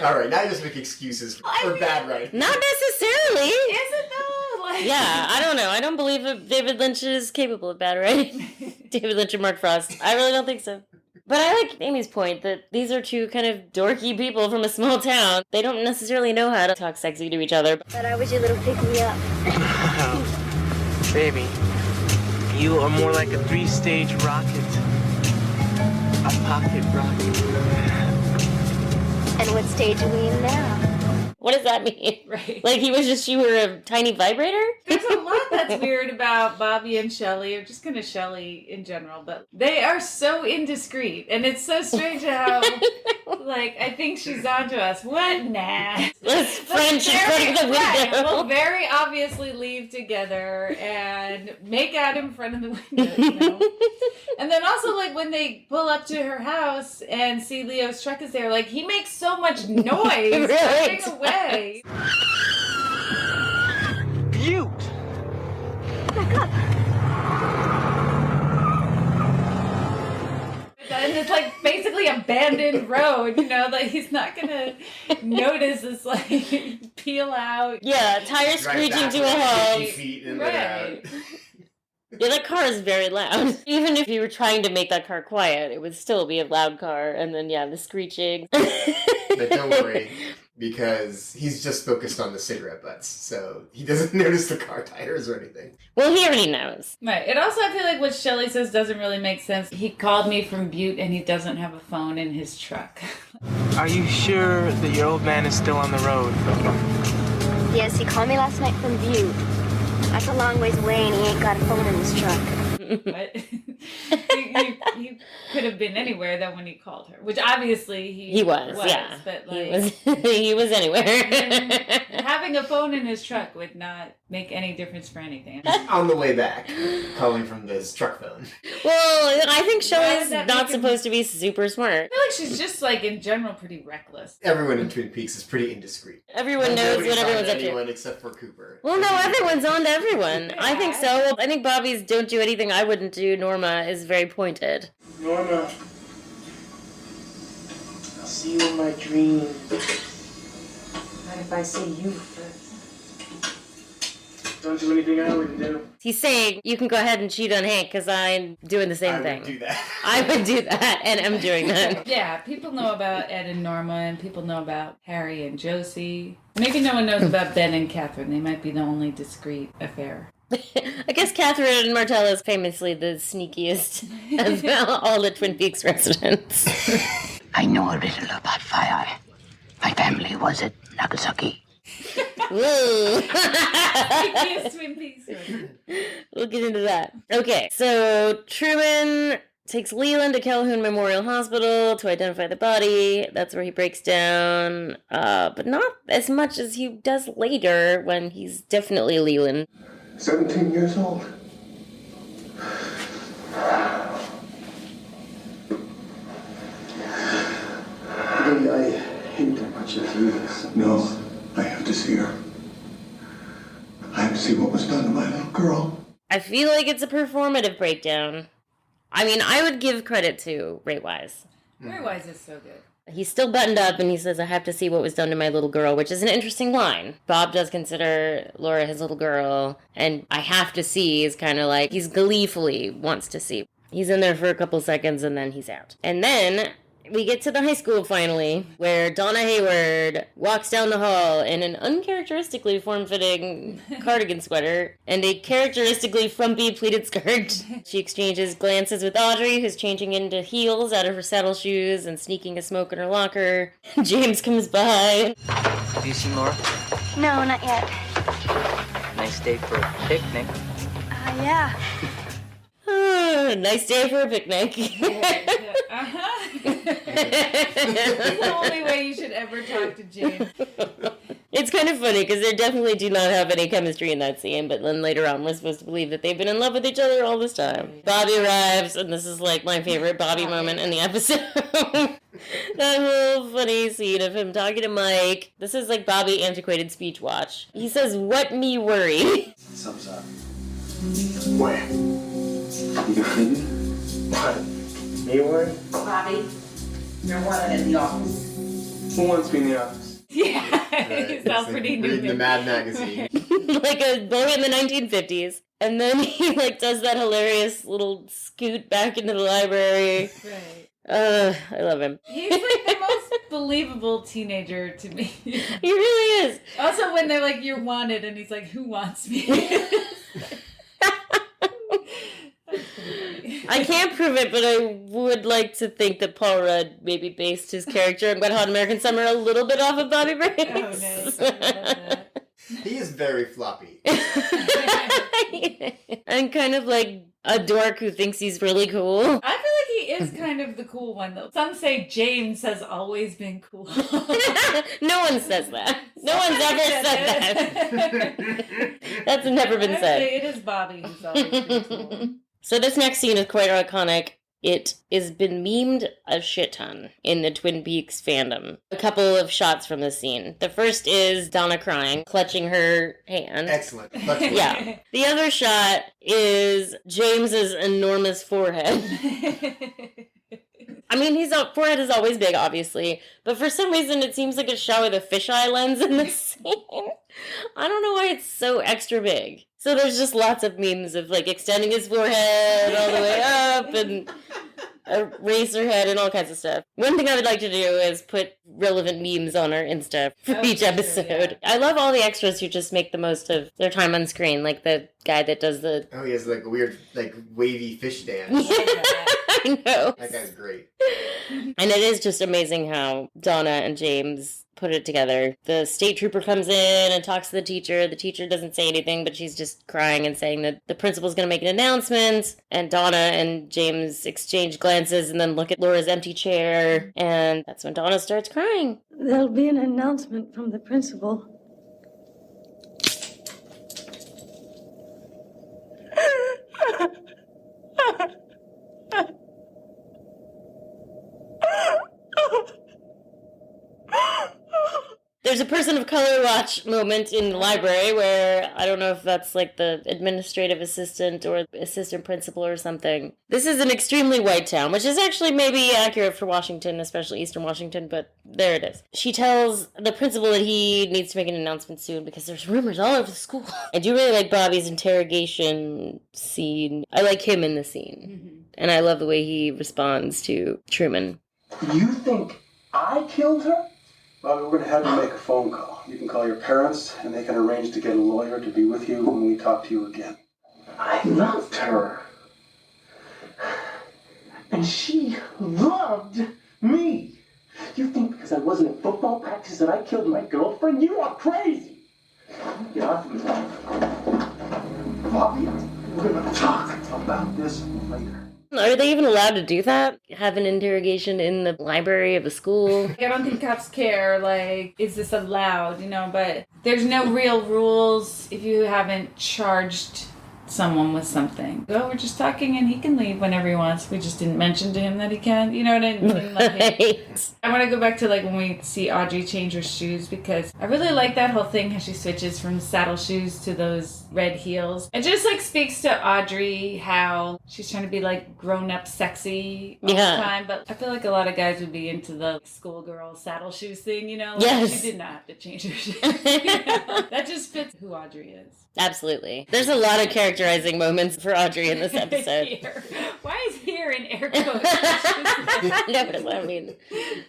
Alright, now you just make excuses for bad writing. Not necessarily. Is it though? Like... Yeah, I don't know. I don't believe David Lynch is capable of bad writing. David Lynch and Mark Frost. I really don't think so. But I like Amy's point that these are two kind of dorky people from a small town. They don't necessarily know how to talk sexy to each other. But I was your little pick-me-up. Baby, you are more like a 3-stage rocket. A pocket rocket. And what stage are we in now? What does that mean? Right. Like you were a tiny vibrator? There's a lot that's weird about Bobby and Shelley, or just kind of Shelley in general, but they are so indiscreet. And it's so strange how, like, I think she's onto us. What? Nah. Let's French in front of the window. We'll very obviously leave together and make out in front of the window, you know? And then also, like, when they pull up to her house and see Leo's truck is there, like, he makes so much noise driving away. Beaut! Back up. And it's like basically abandoned road, you know, like he's not gonna notice this like peel out. Yeah, tires screeching to a halt. 50 feet and Right. Yeah, that car is very loud. Even if you were trying to make that car quiet, it would still be a loud car. And then, yeah, the screeching. But don't worry, because he's just focused on the cigarette butts, so he doesn't notice the car tires or anything. Well, he already knows. Right. It also, I feel like what Shelley says doesn't really make sense. He called me from Butte and he doesn't have a phone in his truck. Are you sure that your old man is still on the road? Yes, he called me last night from Butte. That's a long ways away and he ain't got a phone in his truck. But he could have been anywhere though when he called her, which obviously he was, yeah. But like he was anywhere. having a phone in his truck would not make any difference for anything. On the way back, calling from this truck phone. Well, I think Shelley's that not make him- supposed to be super smart. I feel like she's just like in general pretty reckless. Everyone in Twin Peaks is pretty indiscreet. Everyone knows what everyone's up to. Anyone except for Cooper. Well, no, everyone's on to everyone. I think so. I think Bobby's "don't do anything I wouldn't do" Norma is very pointed. Norma, I'll see you in my dream. Not if I say you first. Don't do anything I wouldn't do. He's saying, you can go ahead and cheat on Hank because I'm doing the same thing. I would do that. I would do that, and I'm doing that. Yeah, people know about Ed and Norma, and people know about Harry and Josie. Maybe no one knows about Ben and Catherine. They might be the only discreet affair. I guess Catherine Martell is famously the sneakiest of all the Twin Peaks residents. I know a little about fire. My family was at Nagasaki. Whoa. Sneakiest Twin Peaks. We'll get into that. Okay, so Truman takes Leland to Calhoun Memorial Hospital to identify the body. That's where he breaks down, but not as much as he does later when he's definitely Leland. 17 years old. Really, I hate that much of you. No, I have to see her. I have to see what was done to my little girl. I feel like it's a performative breakdown. I mean, I would give credit to Ray Wise. Ray Wise is so good. He's still buttoned up and he says, I have to see what was done to my little girl, which is an interesting line. Bob does consider Laura his little girl, and I have to see is kind of like, he's gleefully wants to see. He's in there for a couple seconds and then he's out. And then we get to the high school finally, where Donna Hayward walks down the hall in an uncharacteristically form-fitting cardigan sweater and a characteristically frumpy pleated skirt. She exchanges glances with Audrey, who's changing into heels out of her saddle shoes and sneaking a smoke in her locker. James comes by. Have you seen Laura? No, not yet. Nice day for a picnic. Yeah. Nice day for a picnic. That's the only way you should ever talk to James. It's kind of funny because they definitely do not have any chemistry in that scene, but then later on we're supposed to believe that they've been in love with each other all this time. Bobby arrives, and this is like my favorite Bobby moment in the episode. That whole funny scene of him talking to Mike. This is like Bobby antiquated speech watch. He says, "What me worry?" Sums up. Where? You kidding? What? Me worry? Bobby, you're wanted in the office. Who wants me in the office? Yeah, he sounds pretty new. Reading the Mad magazine. Like a boy in the 1950s. And then he, like, does that hilarious little scoot back into the library. Right. I love him. He's like the most believable teenager to me. He really is. Also, when they're like, "You're wanted," and he's like, "Who wants me?" I can't prove it, but I would like to think that Paul Rudd maybe based his character in Wet Hot American Summer a little bit off of Bobby Briggs. Oh, nice. He is very floppy. And kind of like a dork who thinks he's really cool. I feel like he is kind of the cool one, though. Some say James has always been cool. No one says that. No one's ever said that. That's never been said. It is Bobby who's always been cool. So this next scene is quite iconic. It has been memed a shit ton in the Twin Peaks fandom. A couple of shots from this scene. The first is Donna crying, clutching her hand. Excellent. Yeah. The other shot is James's enormous forehead. I mean, his forehead is always big, obviously, but for some reason it seems like a shot with a fisheye lens in this scene. I don't know why it's so extra big. So there's just lots of memes of, like, extending his forehead all the way up and a racer head and all kinds of stuff. One thing I would like to do is put relevant memes on our Insta for each episode. Sure, yeah. I love all the extras who just make the most of their time on screen, like the guy that does the... Oh, he has, like, a weird, like, wavy fish dance. I know. That guy's great. And it is just amazing how Donna and James put it together. The state trooper comes in and talks to the teacher. The teacher doesn't say anything, but she's just crying and saying that the principal's going to make an announcement. And Donna and James exchange glances and then look at Laura's empty chair. And that's when Donna starts crying. There'll be an announcement from the principal. There's a person of color watch moment in the library where I don't know if that's like the administrative assistant or assistant principal or something. This is an extremely white town, which is actually maybe accurate for Washington, especially Eastern Washington, but there it is. She tells the principal that he needs to make an announcement soon because there's rumors all over the school. I do really like Bobby's interrogation scene. I like him in the scene. Mm-hmm. And I love the way he responds to Truman. You think I killed her? Well, we're going to have you make a phone call. You can call your parents, and they can arrange to get a lawyer to be with you when we talk to you again. I loved her. And she loved me. You think because I wasn't in football practice that I killed my girlfriend? You are crazy. Get off me. Bobby, we're going to talk about this later. Are they even allowed to do that? Have an interrogation in the library of a school? I don't think cops care, like, is this allowed, but there's no real rules if you haven't charged someone with something. Oh, we're just talking and he can leave whenever he wants. We just didn't mention to him that he can. You know what I mean? Like, I want to go back to like when we see Audrey change her shoes because I really like that whole thing how she switches from saddle shoes to those red heels. It just like speaks to Audrey how she's trying to be like grown up sexy all the time, but I feel like a lot of guys would be into the schoolgirl saddle shoes thing, Like, yes. She did not have to change her shoes. That just fits who Audrey is. Absolutely. There's a lot of characterizing moments for Audrey in this episode. Here. Why is here in air quotes? No, but I mean,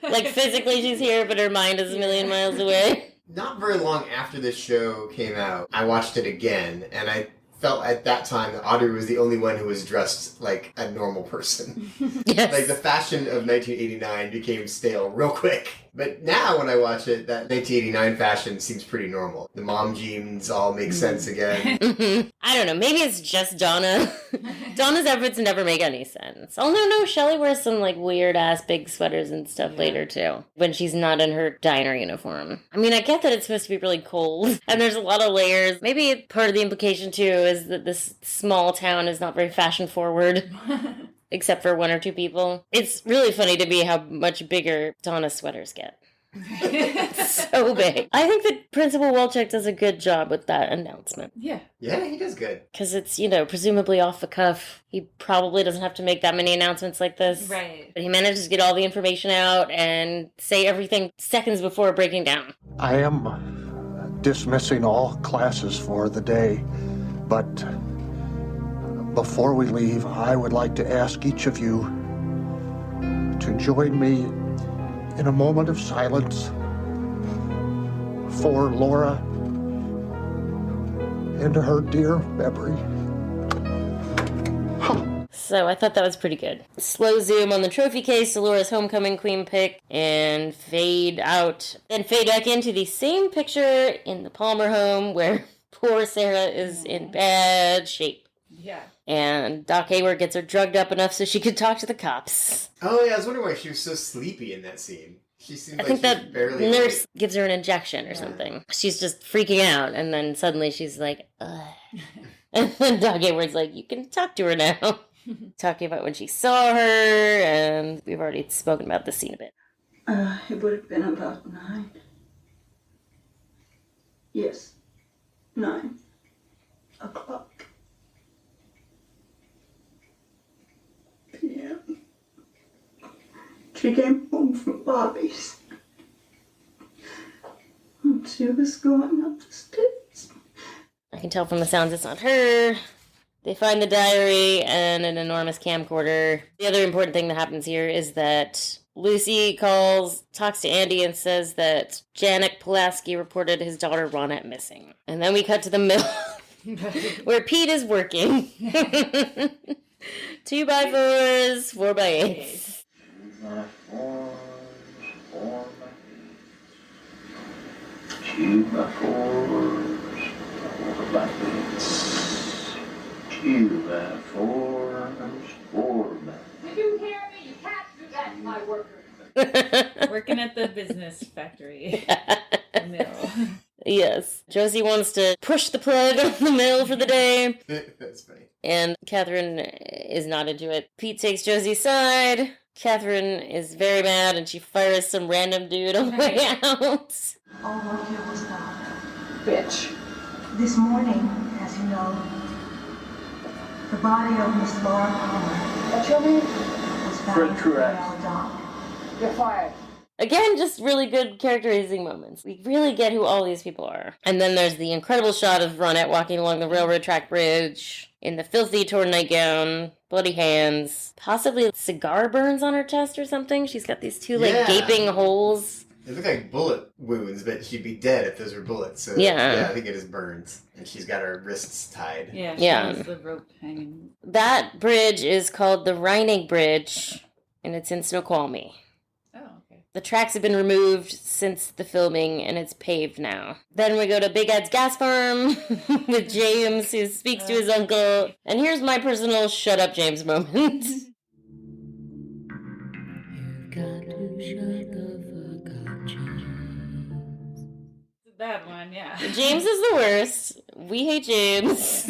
like physically she's here, but her mind is a million miles away. Not very long after this show came out, I watched it again, and I felt at that time that Audrey was the only one who was dressed like a normal person. Yes. Like the fashion of 1989 became stale real quick. But now when I watch it, that 1989 fashion seems pretty normal. The mom jeans all make sense again. I don't know. Maybe it's just Donna. Donna's outfits never make any sense. Although, no, Shelley wears some like weird ass big sweaters and stuff later too. When she's not in her diner uniform. I mean, I get that it's supposed to be really cold. And there's a lot of layers. Maybe part of the implication too is that this small town is not very fashion forward. Except for one or two people. It's really funny to me how much bigger Donna's sweaters get. So big. I think that Principal Wolchek does a good job with that announcement. Yeah. Yeah, he does good. Because it's, presumably off the cuff. He probably doesn't have to make that many announcements like this. Right. But he manages to get all the information out and say everything seconds before breaking down. I am dismissing all classes for the day, but Before we leave, I would like to ask each of you to join me in a moment of silence for Laura and her dear memory. So I thought that was pretty good. Slow zoom on the trophy case to Laura's homecoming queen pic and fade out. Then fade back into the same picture in the Palmer home where poor Sarah is in bad shape. Yeah. And Doc Hayward gets her drugged up enough so she could talk to the cops. Oh, yeah, I was wondering why she was so sleepy in that scene. She seemed I like think she was that barely nurse awake. gives her an injection or something. She's just freaking out, and then suddenly she's like, ugh. And then Doc Hayward's like, you can talk to her now. Talking about when she saw her, and we've already spoken about this scene a bit. It would have been about 9. Yes, 9 o'clock. p.m. She came home from Bobby's. And she was going up the stairs. I can tell from the sounds it's not her. They find the diary and an enormous camcorder. The other important thing that happens here is that Lucy talks to Andy and says that Janek Pulaski reported his daughter Ronette missing. And then we cut to the mill where Pete is working. 2x4s, 4x8s. 2x4s, 4x8s. 2x4s, 4x8s. Did you hear me? You can't do that to my workers. Working at the business factory. The mill. Yes. Josie wants to push the plug on the mill for the day. That's funny. And Catherine is not into it. Pete takes Josie's side. Catherine is very mad and she fires some random dude on the way out. All right, here was that. Bitch. This morning, as you know, the body of Miss Laura Palmer What's your name? was found Fred in Truax. the dock. You're fired. Again, just really good characterizing moments. We really get who all these people are. And then there's the incredible shot of Ronette walking along the railroad track bridge in the filthy torn nightgown, bloody hands, possibly cigar burns on her chest or something. She's got these two, gaping holes. They look like bullet wounds, but she'd be dead if those were bullets. So Yeah. I think it is burns. And she's got her wrists tied. Yeah, she has the rope hanging. That bridge is called the Reining Bridge, and it's in Snoqualmie. The tracks have been removed since the filming, and it's paved now. Then we go to Big Ed's gas farm with James, who speaks to his uncle. And here's my personal shut up James moment. You've got to shut the fuck up, James. It's a bad one, yeah. James is the worst. We hate James.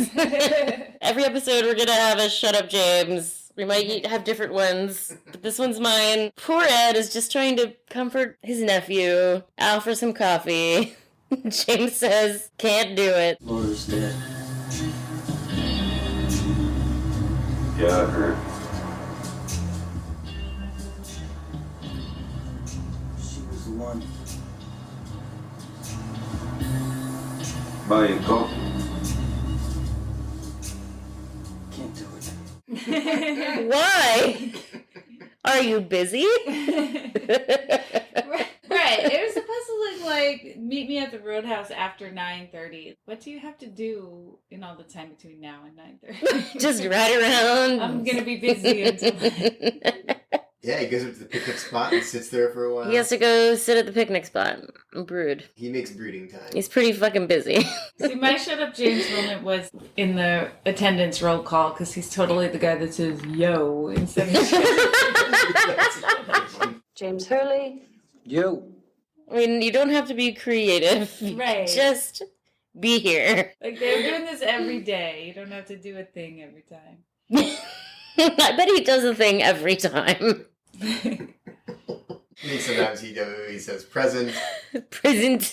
Every episode we're gonna have a shut up James. We might have different ones, but this one's mine. Poor Ed is just trying to comfort his nephew, Al, for some coffee. James says, can't do it. Laura's dead. Yeah, I heard. She was the one. Buy you coffee. Can't do it. Why? Are you busy? Right. It was supposed to look like meet me at the Roadhouse after 9:30. What do you have to do in all the time between now and 9:30? Just ride around. I'm gonna be busy until. Yeah, he goes up to the picnic spot and sits there for a while. He has to go sit at the picnic spot and brood. He makes brooding time. He's pretty fucking busy. See, my shut up James moment was in the attendance roll call because he's totally the guy that says yo instead of James Hurley. Yo. I mean, you don't have to be creative. Right. Just be here. Like, they're doing this every day. You don't have to do a thing every time. I bet he does a thing every time. I mean, sometimes he says present. Present.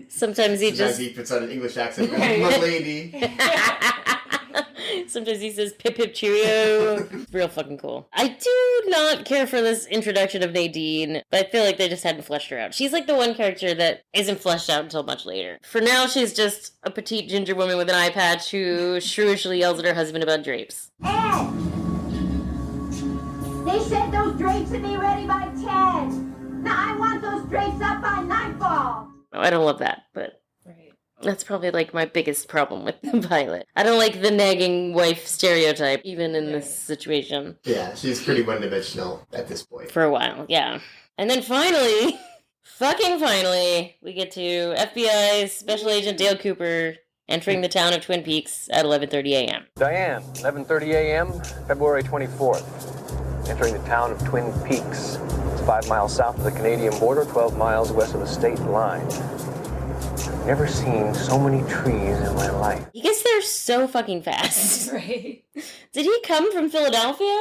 Sometimes he Sometimes he puts on an English accent. Right. My lady. Sometimes he says pip pip cheerio. Real fucking cool. I do not care for this introduction of Nadine, but I feel like they just hadn't fleshed her out. She's like the one character that isn't fleshed out until much later. For now, she's just a petite ginger woman with an eye patch who shrewishly yells at her husband about drapes. Ed! They said those drapes would be ready by 10. Now I want those drapes up by nightfall. Oh, I don't love that, but... That's probably, like, my biggest problem with the pilot. I don't like the nagging wife stereotype, even in this situation. Yeah, she's pretty one-dimensional at this point. For a while, yeah. And then finally, fucking finally, we get to FBI Special Agent Dale Cooper entering the town of Twin Peaks at 11:30 a.m. Diane, 11:30 a.m., February 24th. Entering the town of Twin Peaks. It's 5 miles south of the Canadian border, 12 miles west of the state line. Never seen so many trees in my life. He gets there so fucking fast. Right. Did he come from Philadelphia?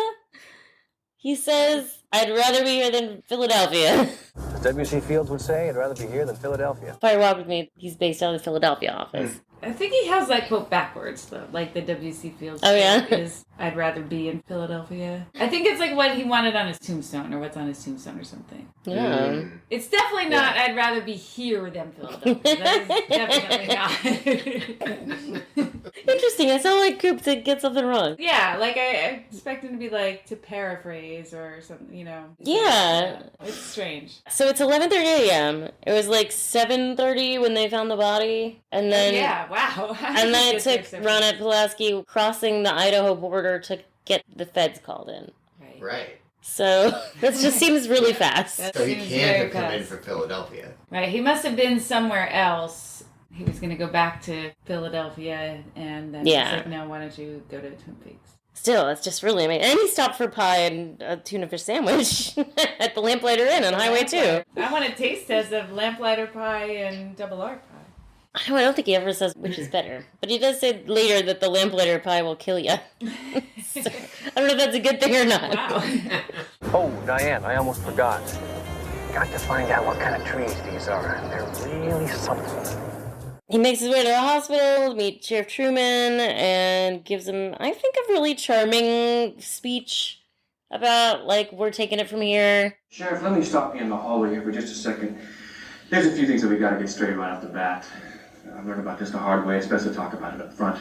He says, I'd rather be here than Philadelphia. As W.C. Fields would say, I'd rather be here than Philadelphia. Fire Walk With Me, he's based out of the Philadelphia office. I think he has that quote backwards, though. Like the W.C. Fields Oh, yeah? is, I'd rather be in Philadelphia. I think it's like what he wanted on his tombstone, or what's on his tombstone or something. Yeah. It's definitely not, I'd rather be here than Philadelphia. That is definitely not. Interesting, I sound like Coop to get something wrong. Yeah, like I expect him to be like, to paraphrase or something, you know. Yeah. It's strange. So it's 11:30 a.m. It was like 7:30 when they found the body. And then... yeah, wow. And then it took Ronette Pulaski crossing the Idaho border to get the feds called in. Right. So that just seems really fast. So he can't have come in from Philadelphia. Right, he must have been somewhere else. He was going to go back to Philadelphia, and then he's like, no, why don't you go to Twin Peaks? Still, it's just really amazing. And he stopped for pie and a tuna fish sandwich at the Lamplighter Inn on Highway 2. I want a taste test of Lamplighter pie and Double R pie. I don't think he ever says which is better. But he does say later that the lamplighter pie will kill you. So, I don't know if that's a good thing or not. Wow. Oh, Diane, I almost forgot. Got to find out what kind of trees these are. They're really something. He makes his way to the hospital to meet Sheriff Truman and gives him, I think, a really charming speech about, like, we're taking it from here. Sheriff, let me stop you in the hallway here for just a second. There's a few things that we got to get straight right off the bat. I've learned about this the hard way. It's best to talk about it up front.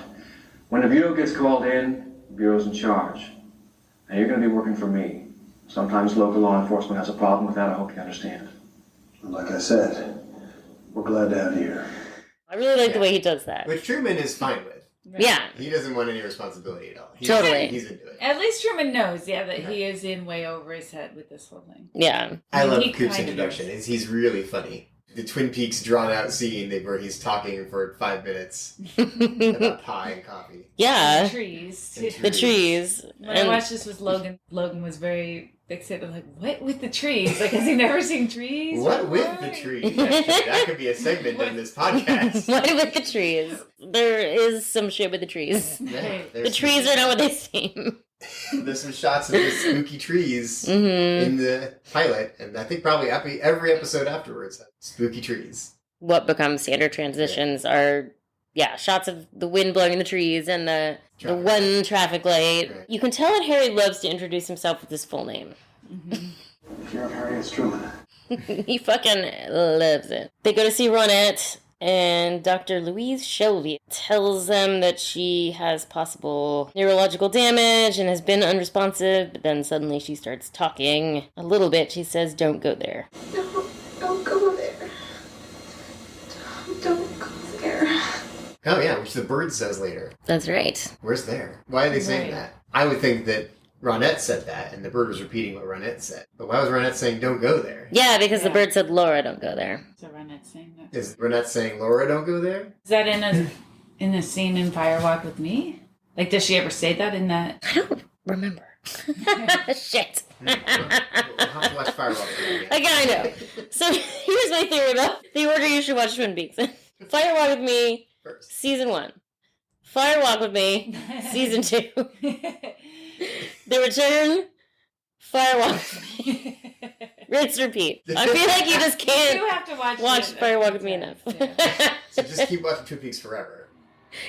When the Bureau gets called in, the Bureau's in charge. Now, you're going to be working for me. Sometimes local law enforcement has a problem with that. I hope you understand. Like I said, we're glad to have you here. I really like the way he does that. Which Truman is fine with. Right. Yeah. He doesn't want any responsibility at all. Totally. He's into it. At least Truman knows, that he is in way over his head with this whole thing. Yeah. I love Coop's introduction. He's really funny. The Twin Peaks drawn-out scene where he's talking for 5 minutes about pie and coffee. Yeah. The trees. The trees. When I watched this with Logan, Logan was very fixated, like, what with the trees? Like, has he never seen trees? What with the trees? Actually, that could be a segment in this podcast. What with the trees? There is some shit with the trees. Yeah, the trees are not what they seem. There's some shots of the spooky trees in the pilot, and I think probably every episode afterwards, spooky trees. What becomes standard transitions are, shots of the wind blowing in the trees and the one traffic light. Right. You can tell that Harry loves to introduce himself with his full name. Sheriff Harry Truman. He fucking loves it. They go to see Ronette, and Dr. Louise Shelby tells them that she has possible neurological damage and has been unresponsive, but then suddenly she starts talking a little bit. She says, don't go there. No, don't go there. Don't go there. Oh yeah, which the bird says later. That's right. Where's there? Why are they saying that? I would think that Ronette said that, and the bird was repeating what Ronette said. But why was Ronette saying, don't go there? Yeah, because the bird said, Laura, don't go there. So Ronette's saying that. Is Ronette saying, Laura, don't go there? Is that in the scene in Fire Walk with Me? Like, does she ever say that in that? I don't remember. Shit. We'll have to watch Fire Walk with Me again. I know. So here's my theory about the order you should watch Twin Peaks. Fire Walk with Me, first. Season 1. Fire Walk with Me, Season 2. The Return, Fire Walk with Me. Rinse, repeat. I feel like you just can't You have to watch Fire Walk with Me enough. So just keep watching Twin Peaks forever.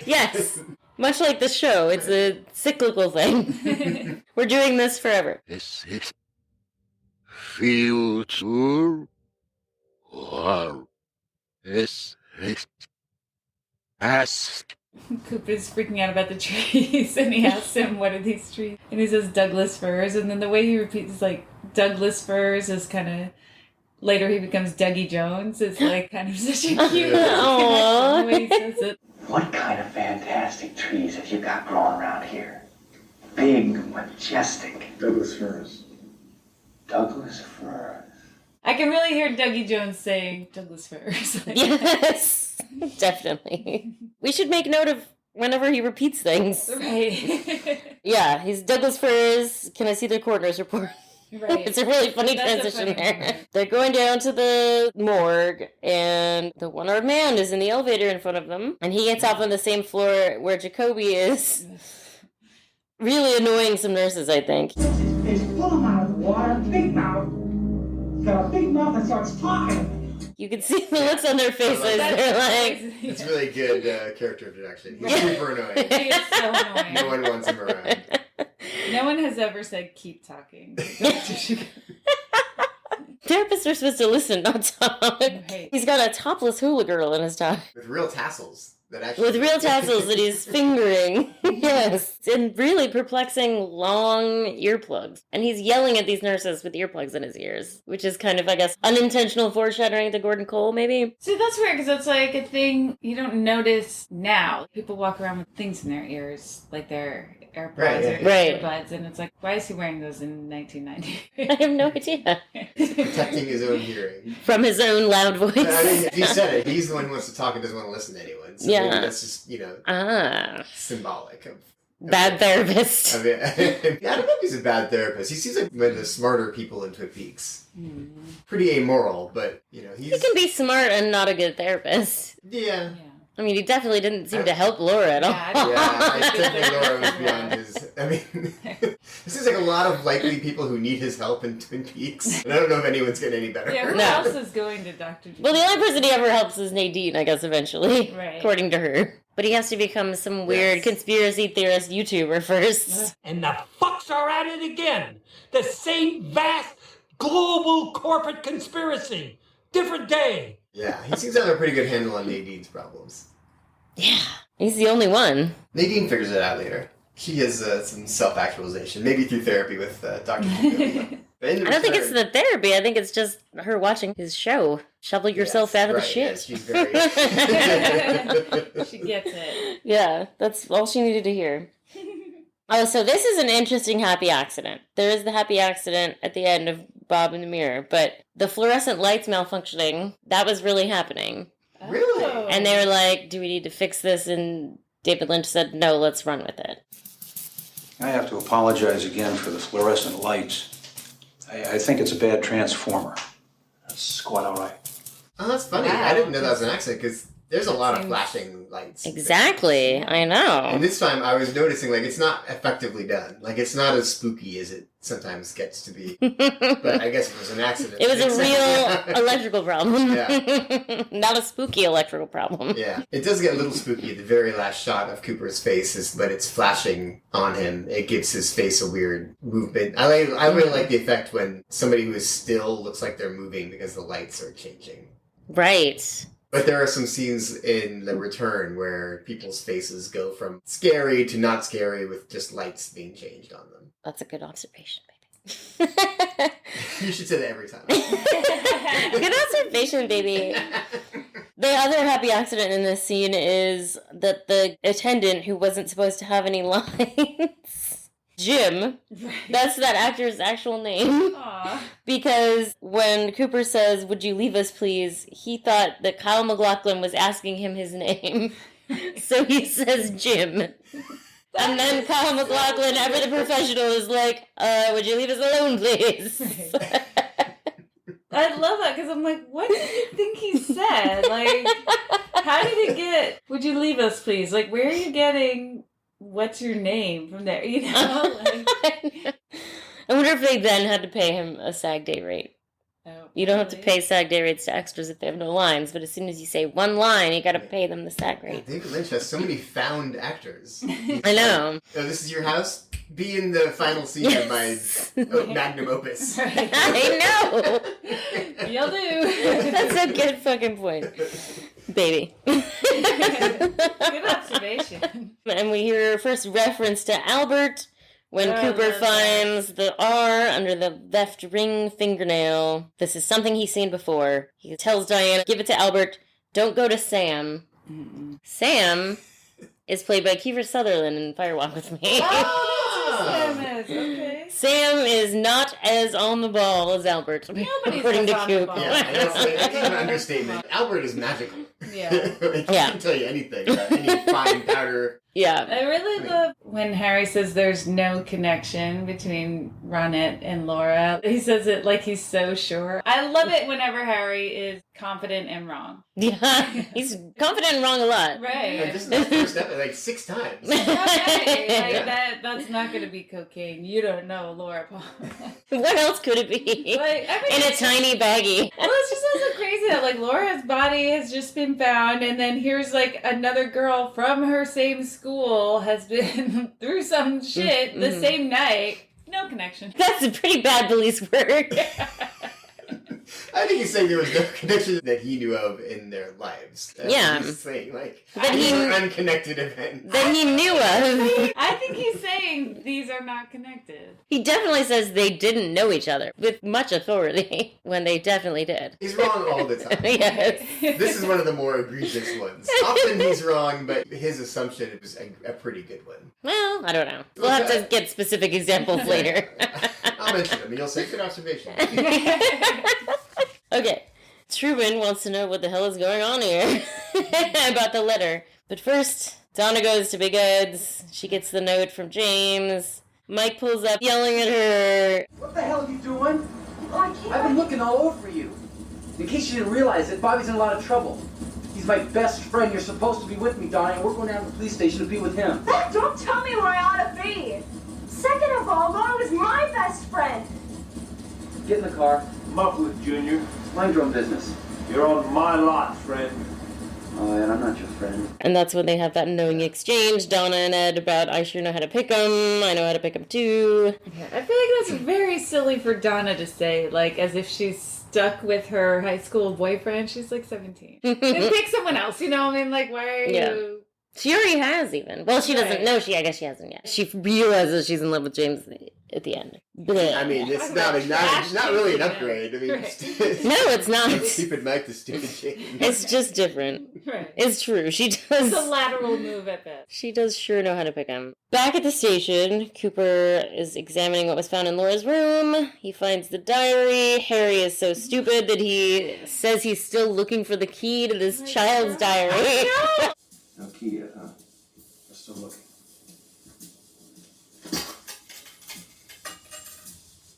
Yes. Much like the show, it's a cyclical thing. We're doing this forever. This is future or this is past. Cooper's freaking out about the trees, and he asks him, what are these trees? And he says Douglas firs, and then the way he repeats, like, Douglas firs is kind of... Later he becomes Dougie Jones. It's, like, kind of such a cute connection the way he says it. What kind of fantastic trees have you got growing around here? Big, majestic. Douglas firs. Douglas firs. I can really hear Dougie Jones saying Douglas firs. Yes, definitely. We should make note of whenever he repeats things. Right. Yeah, he's Douglas firs. Can I see the coroner's report? Right. It's a really funny That's a transition funny there. They're going down to the morgue, and the one-armed man is in the elevator in front of them, and he gets off on the same floor where Jacoby is. Really annoying some nurses, I think. It's full amount of water, big mouth. Got a big mouth and starts talking. You can see the looks on their faces. They're like... It's really good character introduction. He's super annoying. He is so annoying. No one wants him around. No one has ever said, keep talking. Therapists are supposed to listen, not talk. Right. He's got a topless hula girl in his talk. With real tassels. That he's fingering. Yes. And really perplexing long earplugs. And he's yelling at these nurses with earplugs in his ears, which is kind of, I guess, unintentional foreshadowing to Gordon Cole, maybe. See, that's weird, because it's like a thing you don't notice now. People walk around with things in their ears, like their AirPods or earbuds, and it's like, why is he wearing those in 1990? I have no idea. Protecting his own hearing. From his own loud voice. I mean, he said it. He's the one who wants to talk and doesn't want to listen to anyone. So maybe that's just, symbolic of... Bad therapist. I mean, I don't know if he's a bad therapist. He seems like one of the smarter people in Twin Peaks. Pretty amoral, but, he's... He can be smart and not a good therapist. Yeah. I mean, he definitely didn't seem to help Laura at all. I think Laura was beyond his... I mean, this is like a lot of likely people who need his help in Twin Peaks. And I don't know if anyone's getting any better. Yeah, who else is going to Dr. Well, the only person he ever helps is Nadine, I guess, eventually. Right. According to her. But he has to become some weird conspiracy theorist YouTuber first. And the fucks are at it again. The same vast global corporate conspiracy. Different day. Yeah, he seems to have a pretty good handle on Nadine's problems. Yeah, he's the only one. Nadine figures it out later. She has some self-actualization, maybe through therapy with Dr. I don't think it's the therapy. I think it's just her watching his show. Shovel yourself out of the shit. Yes, she's very... She gets it. Yeah, that's all she needed to hear. Oh, so this is an interesting happy accident. There is the happy accident at the end of Bob in the Mirror, but the fluorescent lights malfunctioning, that was really happening. Really? And they were like, do we need to fix this? And David Lynch said, no, let's run with it. I have to apologize again for the fluorescent lights. I think it's a bad transformer. That's quite all right. Oh, that's funny. Wow. I didn't know that was an accident, because there's a lot of flashing lights. Exactly. I know. And this time I was noticing, it's not effectively done. It's not as spooky as it sometimes gets to be. But I guess it was an accident. It was a real electrical problem. Yeah. Not a spooky electrical problem. Yeah. It does get a little spooky. The very last shot of Cooper's face is when it's flashing on him. It gives his face a weird movement. I really like the effect when somebody who is still looks like they're moving because the lights are changing. Right. But there are some scenes in The Return where people's faces go from scary to not scary with just lights being changed on them. That's a good observation, baby. You should say that every time. Good observation, baby. The other happy accident in this scene is that the attendant, who wasn't supposed to have any lines, Jim, that's that actor's actual name. Aww. Because when Cooper says, would you leave us please, he thought that Kyle MacLachlan was asking him his name. So he says Jim. And then Kyle MacLachlan, ever the professional, is like, would you leave us alone please? I love that, because I'm like, what did you think he said? How did it get, would you leave us please? Where are you getting... what's your name from there, I wonder if they then had to pay him a SAG day rate. Oh. You don't have to pay SAG day rates to extras if they have no lines, but as soon as you say one line, you gotta pay them the SAG rate. David Lynch has so many found actors. I know. Oh, this is your house? Be in the final scene of my magnum opus. I know! You'll do. That's a good fucking point. Baby. Good observation. And we hear our first reference to Albert when Cooper finds the R under the left ring fingernail. This is something he's seen before. He tells Diana, give it to Albert, don't go to Sam. Sam is played by Kiefer Sutherland in Fire Walk with Me. Sam is, okay. Sam is not as on the ball as Albert, according to Coop. Yeah, that's an understatement. Albert is magical. Yeah. He can tell you anything about any fine powder. Yeah. I really love when Harry says there's no connection between Ronette and Laura. He says it like he's so sure. I love it whenever Harry is confident and wrong. Yeah, he's confident and wrong a lot. Right. Like, this is the first episode, like 6 times. Okay, like that's not going to be cocaine. You don't know Laura Palmer. What else could it be? Like, I mean, in a tiny baggie. Well, it's just so crazy that like Laura's body has just been found, and then here's like another girl from her same school has been through some shit the same night. No connection. That's a pretty bad police work. I think he's saying there was no connection that he knew of in their lives. That's what he's saying, like, these are unconnected events. That he knew of. I think he's saying these are not connected. He definitely says they didn't know each other with much authority when they definitely did. He's wrong all the time. Yes. This is one of the more egregious ones. Often he's wrong, but his assumption is a pretty good one. Well, I don't know. We'll have to get specific examples later. I'll mention them. You'll say good observation. Okay. Truman wants to know what the hell is going on here about the letter. But first, Donna goes to Big Ed's. She gets the note from James. Mike pulls up, yelling at her. What the hell are you doing? I've been looking all over you. In case you didn't realize it, Bobby's in a lot of trouble. He's my best friend. You're supposed to be with me, Donna, and we're going down to the police station to be with him. Don't tell me where I ought to be. Second of all, Laura was my best friend. Get in the car. Muffler, Junior. Mind your own business. You're on my lot, friend. Oh, and I'm not your friend. And that's when they have that knowing exchange, Donna and Ed, about I sure know how to pick 'em. I know how to pick 'em too. Yeah, I feel like that's very silly for Donna to say, like, as if she's stuck with her high school boyfriend. She's like 17. Then pick someone else, you know? I mean, like, why are you... She already has, even. Well, she doesn't know. I guess she hasn't yet. She realizes she's in love with James at the end. Blech. I mean, it's not really an upgrade. I mean, No, it's not. Stupid Mike to stupid James. It's just different. Right. It's true. She does. It's a lateral move at best. She does sure know how to pick him. Back at the station, Cooper is examining what was found in Laura's room. He finds the diary. Harry is so stupid that he says he's still looking for the key to this child's diary. No key yet, huh? We're still looking.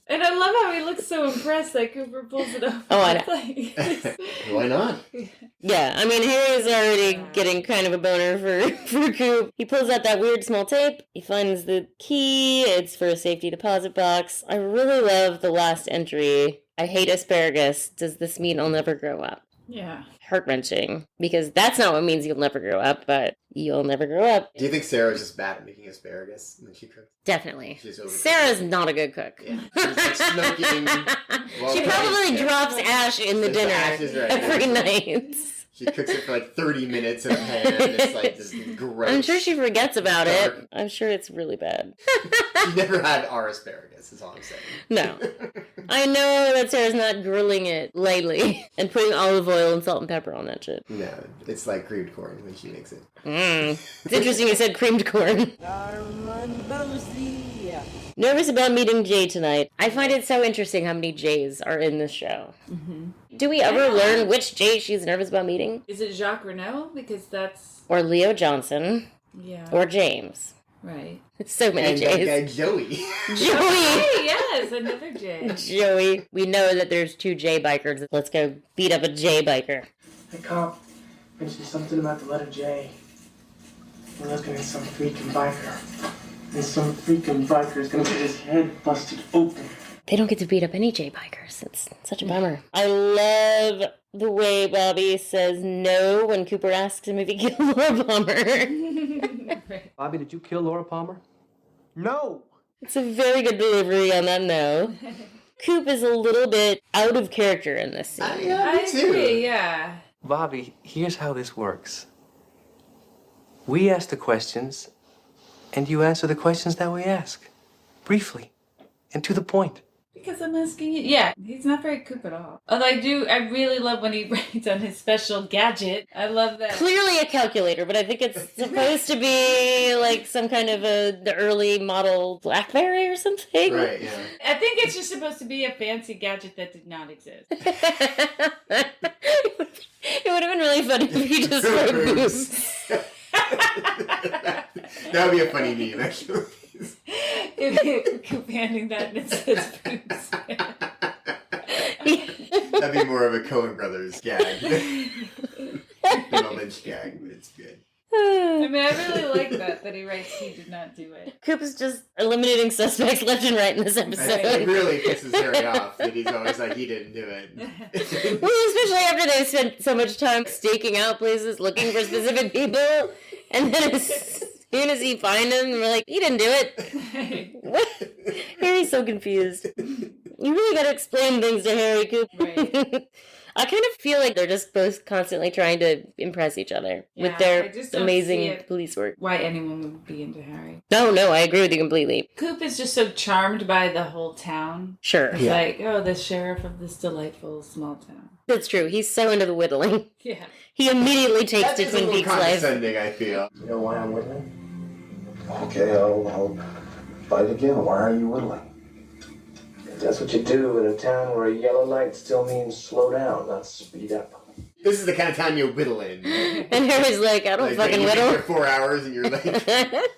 And I love how he looks so impressed that Cooper pulls it up. Oh, I know. Why not? Yeah, I mean, Harry's already getting kind of a boner for Coop. He pulls out that weird small tape. He finds the key. It's for a safety deposit box. I really love the last entry. I hate asparagus. Does this mean I'll never grow up? Yeah. Heart-wrenching, because that's not what means you'll never grow up, but you'll never grow up. Do you think Sarah's just bad at making asparagus and then she cooks? Definitely. She's over Sarah's not a good cook. Yeah. She's like smoking. She probably drops ash in the There's dinner ashes right every there. night. She cooks it for like 30 minutes in a pan. It's like just gross. I'm sure she forgets about it. I'm sure it's really bad. She never had our asparagus, is all I'm saying. No. I know that Sarah's not grilling it lightly and putting olive oil and salt and pepper on that shit. No, it's like creamed corn when she makes it. It's interesting you said creamed corn. Nervous about meeting Jay tonight. I find it so interesting how many Jays are in this show. Mm-hmm. Do we ever learn which Jay she's nervous about meeting? Is it Jacques Renault? Because that's... Or Leo Johnson. Yeah. Or James. Right. So many and Jays. that guy Joey. Joey! Yes, another Jay. Joey. We know that there's 2 Jay bikers. Let's go beat up a Jay biker. Hey, cop. Mentioned something about the letter J. We're looking at some freaking biker. And some freaking biker is gonna get his head busted open. They don't get to beat up any J-bikers. It's such a bummer. I love the way Bobby says no when Cooper asks him if he killed Laura Palmer. Bobby, did you kill Laura Palmer? No! It's a very good delivery on that no. Coop is a little bit out of character in this scene. I agree, yeah. Bobby, here's how this works. We ask the questions, and you answer the questions that we ask. Briefly, and to the point. Because I'm asking you. Yeah, he's not very Coop at all. Although I really love when he writes on his special gadget. I love that. Clearly a calculator, but I think it's supposed to be like some kind of the early model BlackBerry or something. Right, yeah. I think it's just supposed to be a fancy gadget that did not exist. It would have been really funny if he just wrote Goose. That would be a funny meme, actually. If Coop handing that and it says Boots. That'd be more of a Coen Brothers gag than a Lynch gag, but it's good. I mean, I really like that he writes he did not do it. Coop is just eliminating suspects left and right in this episode. It really pisses Harry off that he's always like, he didn't do it. Well, especially after they spent so much time staking out places, looking for specific people, and then as soon as he finds them, we're like, he didn't do it. What? Harry's so confused. You really gotta explain things to Harry, Coop. Right. I kind of feel like they're just both constantly trying to impress each other with their amazing police work. Why anyone would be into Harry. No, I agree with you completely. Coop is just so charmed by the whole town. Sure. It's like, oh, the sheriff of this delightful small town. That's true. He's so into the whittling. Yeah. He immediately takes to Twin Peaks life. Condescending, I feel. You know why I'm whittling? Okay, I'll bite again. Why are you whittling? That's what you do in a town where a yellow light still means slow down, not speed up. This is the kind of time you whittle in. And Harry's like, I don't fucking whittle. For 4 hours and you're like,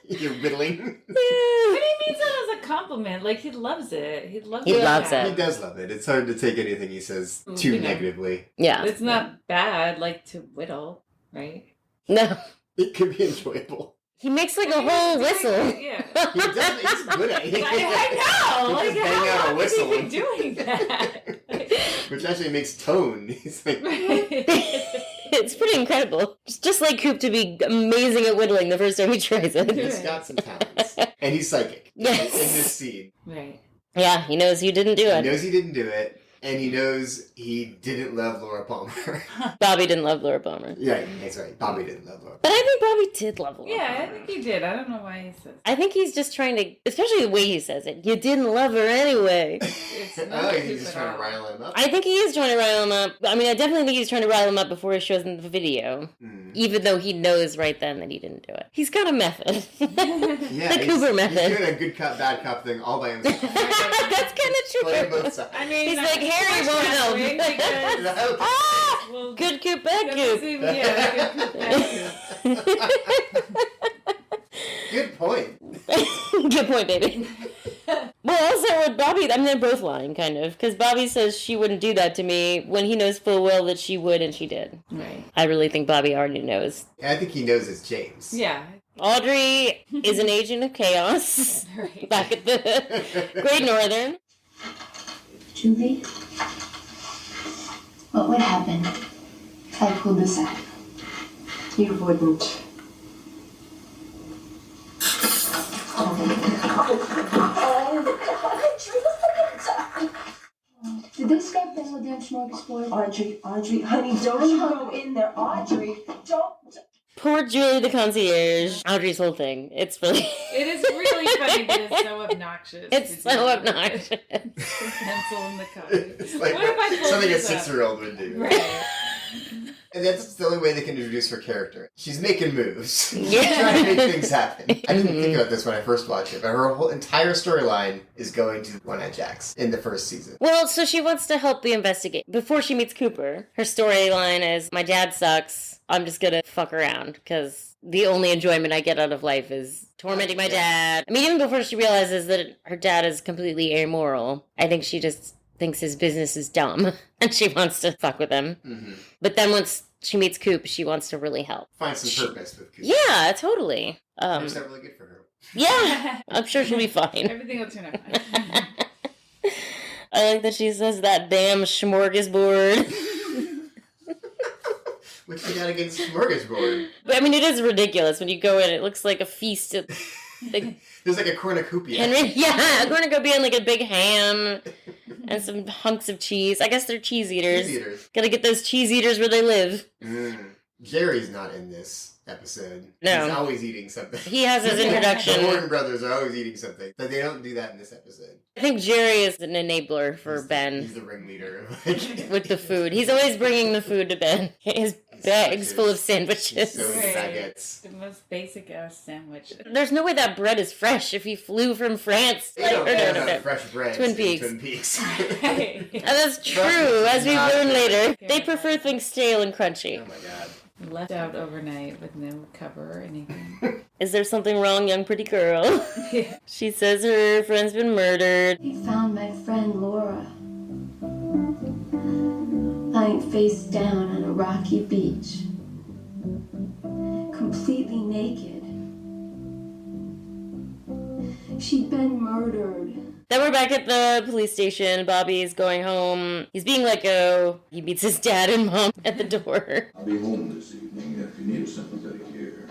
you're whittling. But he means it as a compliment. Like, he loves it. He loves it. He does love it. It's hard to take anything he says too negatively. Yeah. It's not bad, like, to whittle, right? No. It could be enjoyable. He makes like a whole whistle. Yeah. He's good at it. I know. He Like, just bang how out a long whistle. has he been doing that? Which actually makes tone. He's like... It's pretty incredible. It's just like Coop to be amazing at whittling the first time he tries it. He's got some talents. And he's psychic. Yes. In this scene. Right. Yeah, he knows he didn't do it. He knows he didn't do it. And he knows he didn't love Laura Palmer. Bobby didn't love Laura Palmer. Yeah, that's right. Bobby didn't love Laura Palmer. But I think Bobby did love Laura Palmer. Yeah, I think he did. I don't know why he says I think he's just trying to, especially the way he says it, you didn't love her anyway. It's He's just trying to rile him up. I think he is trying to rile him up. I mean, I definitely think he's trying to rile him up before he shows him the video. Even though he knows right then that he didn't do it. He's got a method. Yeah, the Cooper method. He's doing a good cop, bad cop thing all by himself. That's kind of true. Playing both sides. I mean, He's like, Harry won't help. Well, good Coop, bad Coop. Yeah, good Coop, bad Coop. Good point. Good point, baby. Well, also with Bobby, I mean, they're both lying, kind of. Because Bobby says she wouldn't do that to me when he knows full well that she would, and she did. Right. I really think Bobby already knows. I think he knows it's James. Yeah. Audrey is an agent of chaos. Right. Back at the Great Northern. Julie, what would happen if I pulled this out? You wouldn't. Did they start the damn smorgasbord? Audrey, honey, don't you go in there. Audrey, don't. Poor Julie the concierge. Audrey's whole thing. It's really... It is really funny, but it's so obnoxious. It's so obnoxious. The pencil in the cup. It's like What if I pulled something a this up? 6-year-old would do. Right. And that's the only way they can introduce her character. She's making moves. She's Yeah. trying to make things happen. I didn't think about this when I first watched it, but her whole entire storyline is going to One-Eyed Jacks in the first season. Well, so she wants to help the investigate. Before she meets Cooper, her storyline is, my dad sucks, I'm just gonna fuck around, because the only enjoyment I get out of life is tormenting my dad. I mean, even before she realizes that her dad is completely amoral, I think she just thinks his business is dumb, and she wants to fuck with him. Mm-hmm. But then once she meets Coop, she wants to really help. Find some purpose with Cooper. Yeah, totally. Is that really good for her? Yeah, I'm sure she'll be fine. Everything will turn out fine. I like that she says that damn smorgasbord. What's you got against smorgasbord? But I mean, it is ridiculous when you go in. It looks like a feast. There's like a cornucopia. Yeah, a cornucopia and like a big ham and some hunks of cheese. I guess they're cheese eaters. Gotta get those cheese eaters where they live. Jerry's not in this episode. No. He's always eating something. He has his introduction. The Warren brothers are always eating something. But they don't do that in this episode. I think Jerry is an enabler for Ben. He's the ringleader. With the food. He's always bringing the food to Ben. His bags full of sandwiches. So many baguettes. The most basic ass sandwich. There's no way that bread is fresh if he flew from France. They don't have fresh bread Twin in Peaks. Twin Peaks. And that's true, as we learn later. They prefer things stale and crunchy. Oh my god. Left out overnight with no cover or anything. Is there something wrong, young pretty girl? She says her friend's been murdered. We found my friend Laura lying face down on a rocky beach, completely naked. She'd been murdered. Then we're back at the police station. Bobby's going home. He's being let go. He meets his dad and mom at the door. I'll be home this evening if you need a sympathetic ear.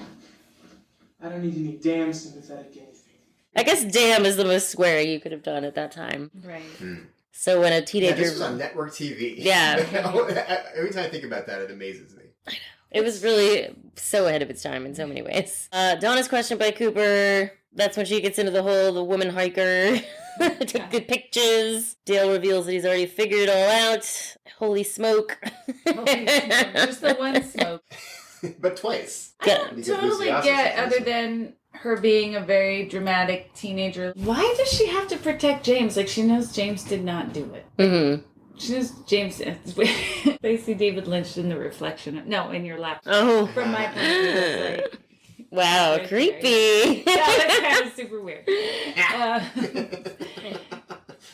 I don't need any damn sympathetic anything. I guess damn is the most swearing you could have done at that time. Right. So when a teenager... Yeah, this was on network TV. Yeah. Every time I think about that, it amazes me. I know. It was really so ahead of its time in so many ways. Donna's questioned by Cooper. That's when she gets into the whole woman hiker. Took good pictures. Dale reveals that he's already figured it all out. Holy smoke. Just the one smoke. But twice. I don't totally get, other than her being a very dramatic teenager, why does she have to protect James? Like, she knows James did not do it. Mm-hmm. She knows James... Basically, David Lynch in the reflection. No, in your lap. Oh. From my point of view, it's like... Wow, Very creepy. Yeah, that's kind of super weird.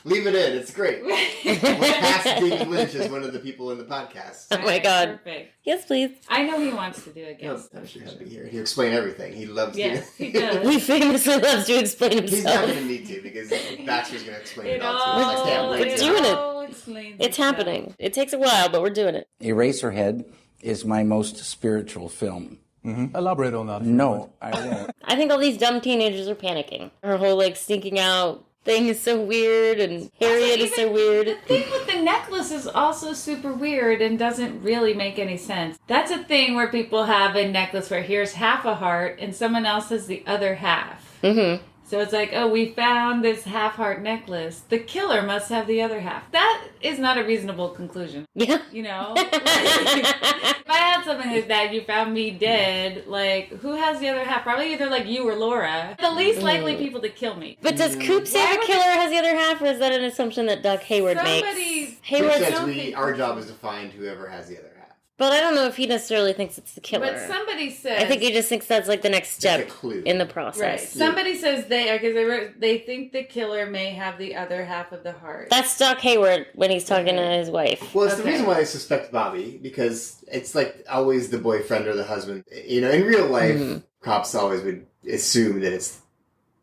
Leave it in. It's great. We'll cast David Lynch as one of the people in the podcast. Oh my god. Perfect. Yes, please. I know he wants to do a guest. He'll explain everything. He loves to. Yes, he does. He famously loves to explain himself. He's not going to need to because Baxter's going to explain it all to us. I can't wait. We're doing it. It's happening. It takes a while, but we're doing it. Eraserhead is my most spiritual film. Elaborate on that. No, I won't. I think all these dumb teenagers are panicking. Her whole, like, stinking out thing is so weird, and Harriet is so weird. The thing with the necklace is also super weird and doesn't really make any sense. That's a thing where people have a necklace where here's half a heart and someone else has the other half. Mm-hmm. So it's like, oh, we found this half-heart necklace. The killer must have the other half. That is not a reasonable conclusion. Yeah. You know? Like, if I had something like that, you found me dead, like, who has the other half? Probably either, like, you or Laura. The least likely people to kill me. But does Coop say the killer has the other half, or is that an assumption that Doc Hayward makes? Hayward says our job is to find whoever has the other half. But I don't know if he necessarily thinks it's the killer. But somebody says... I think he just thinks that's like the next step in the process. Right. Somebody says they think the killer may have the other half of the heart. That's Doc Hayward when he's talking to his wife. Well, it's the reason why I suspect Bobby, because it's like always the boyfriend or the husband. You know, in real life, cops always would assume that it's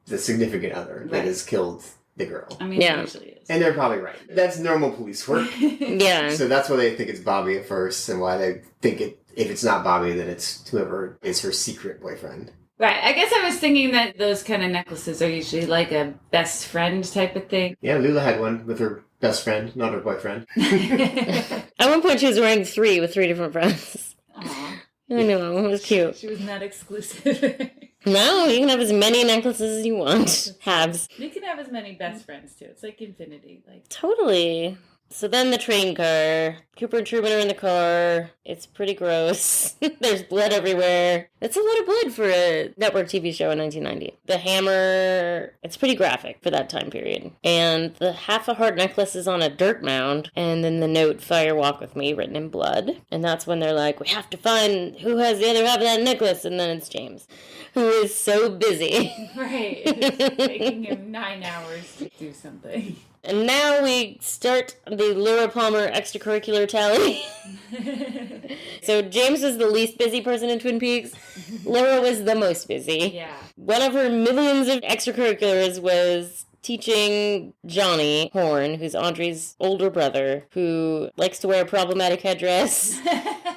the significant other that has killed the girl. I mean, it usually is. And they're probably right. That's normal police work. Yeah. So that's why they think it's Bobby at first, and why they think if it's not Bobby, then it's whoever is her secret boyfriend. Right. I guess I was thinking that those kind of necklaces are usually like a best friend type of thing. Yeah, Lula had one with her best friend, not her boyfriend. At one point, she was wearing 3 with 3 different friends. Aww. I know, it was cute. She was not exclusive. No, you can have as many necklaces as you want. Halves. You can have as many best friends too. It's like infinity. Like Totally. So then the train car. Cooper and Truman are in the car. It's pretty gross. There's blood everywhere. It's a lot of blood for a network TV show in 1990. The hammer, it's pretty graphic for that time period. And the half-a-heart necklace is on a dirt mound. And then the note, "Fire Walk With Me," written in blood. And that's when they're like, we have to find who has the other half of that necklace. And then it's James, who is so busy. right. It's taking him 9 hours to do something. And now we start the Laura Palmer extracurricular tally. So James was the least busy person in Twin Peaks. Laura was the most busy. Yeah. One of her millions of extracurriculars was teaching Johnny Horn, who's Audrey's older brother, who likes to wear a problematic headdress.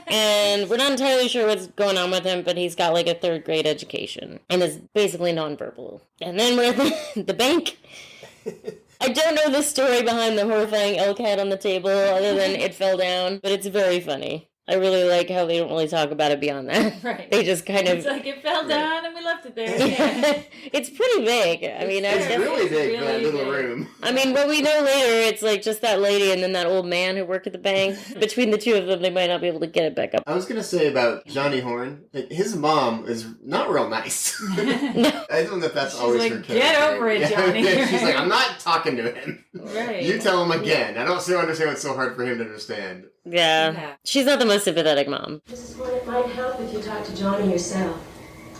And we're not entirely sure what's going on with him, but he's got like a 3rd grade education and is basically nonverbal. And then we're at the bank. I don't know the story behind the horrifying elk head on the table other than it fell down, but it's very funny. I really like how they don't really talk about it beyond that. Right. They just kind of... It's like it fell down and we left it there. Yeah. It's pretty big. I mean, it's really big for that little room. I mean, what we know later, it's like just that lady and then that old man who worked at the bank. Between the two of them, they might not be able to get it back up. I was going to say about Johnny Horn, like, his mom is not real nice. I don't know if that's She's always like, her character. get over it, Johnny. She's like, I'm not talking to him. Right. You tell him again. I don't still understand what's so hard for him to understand. Yeah. She's not the most sympathetic mom. This is what it might help if you talk to Johnny yourself.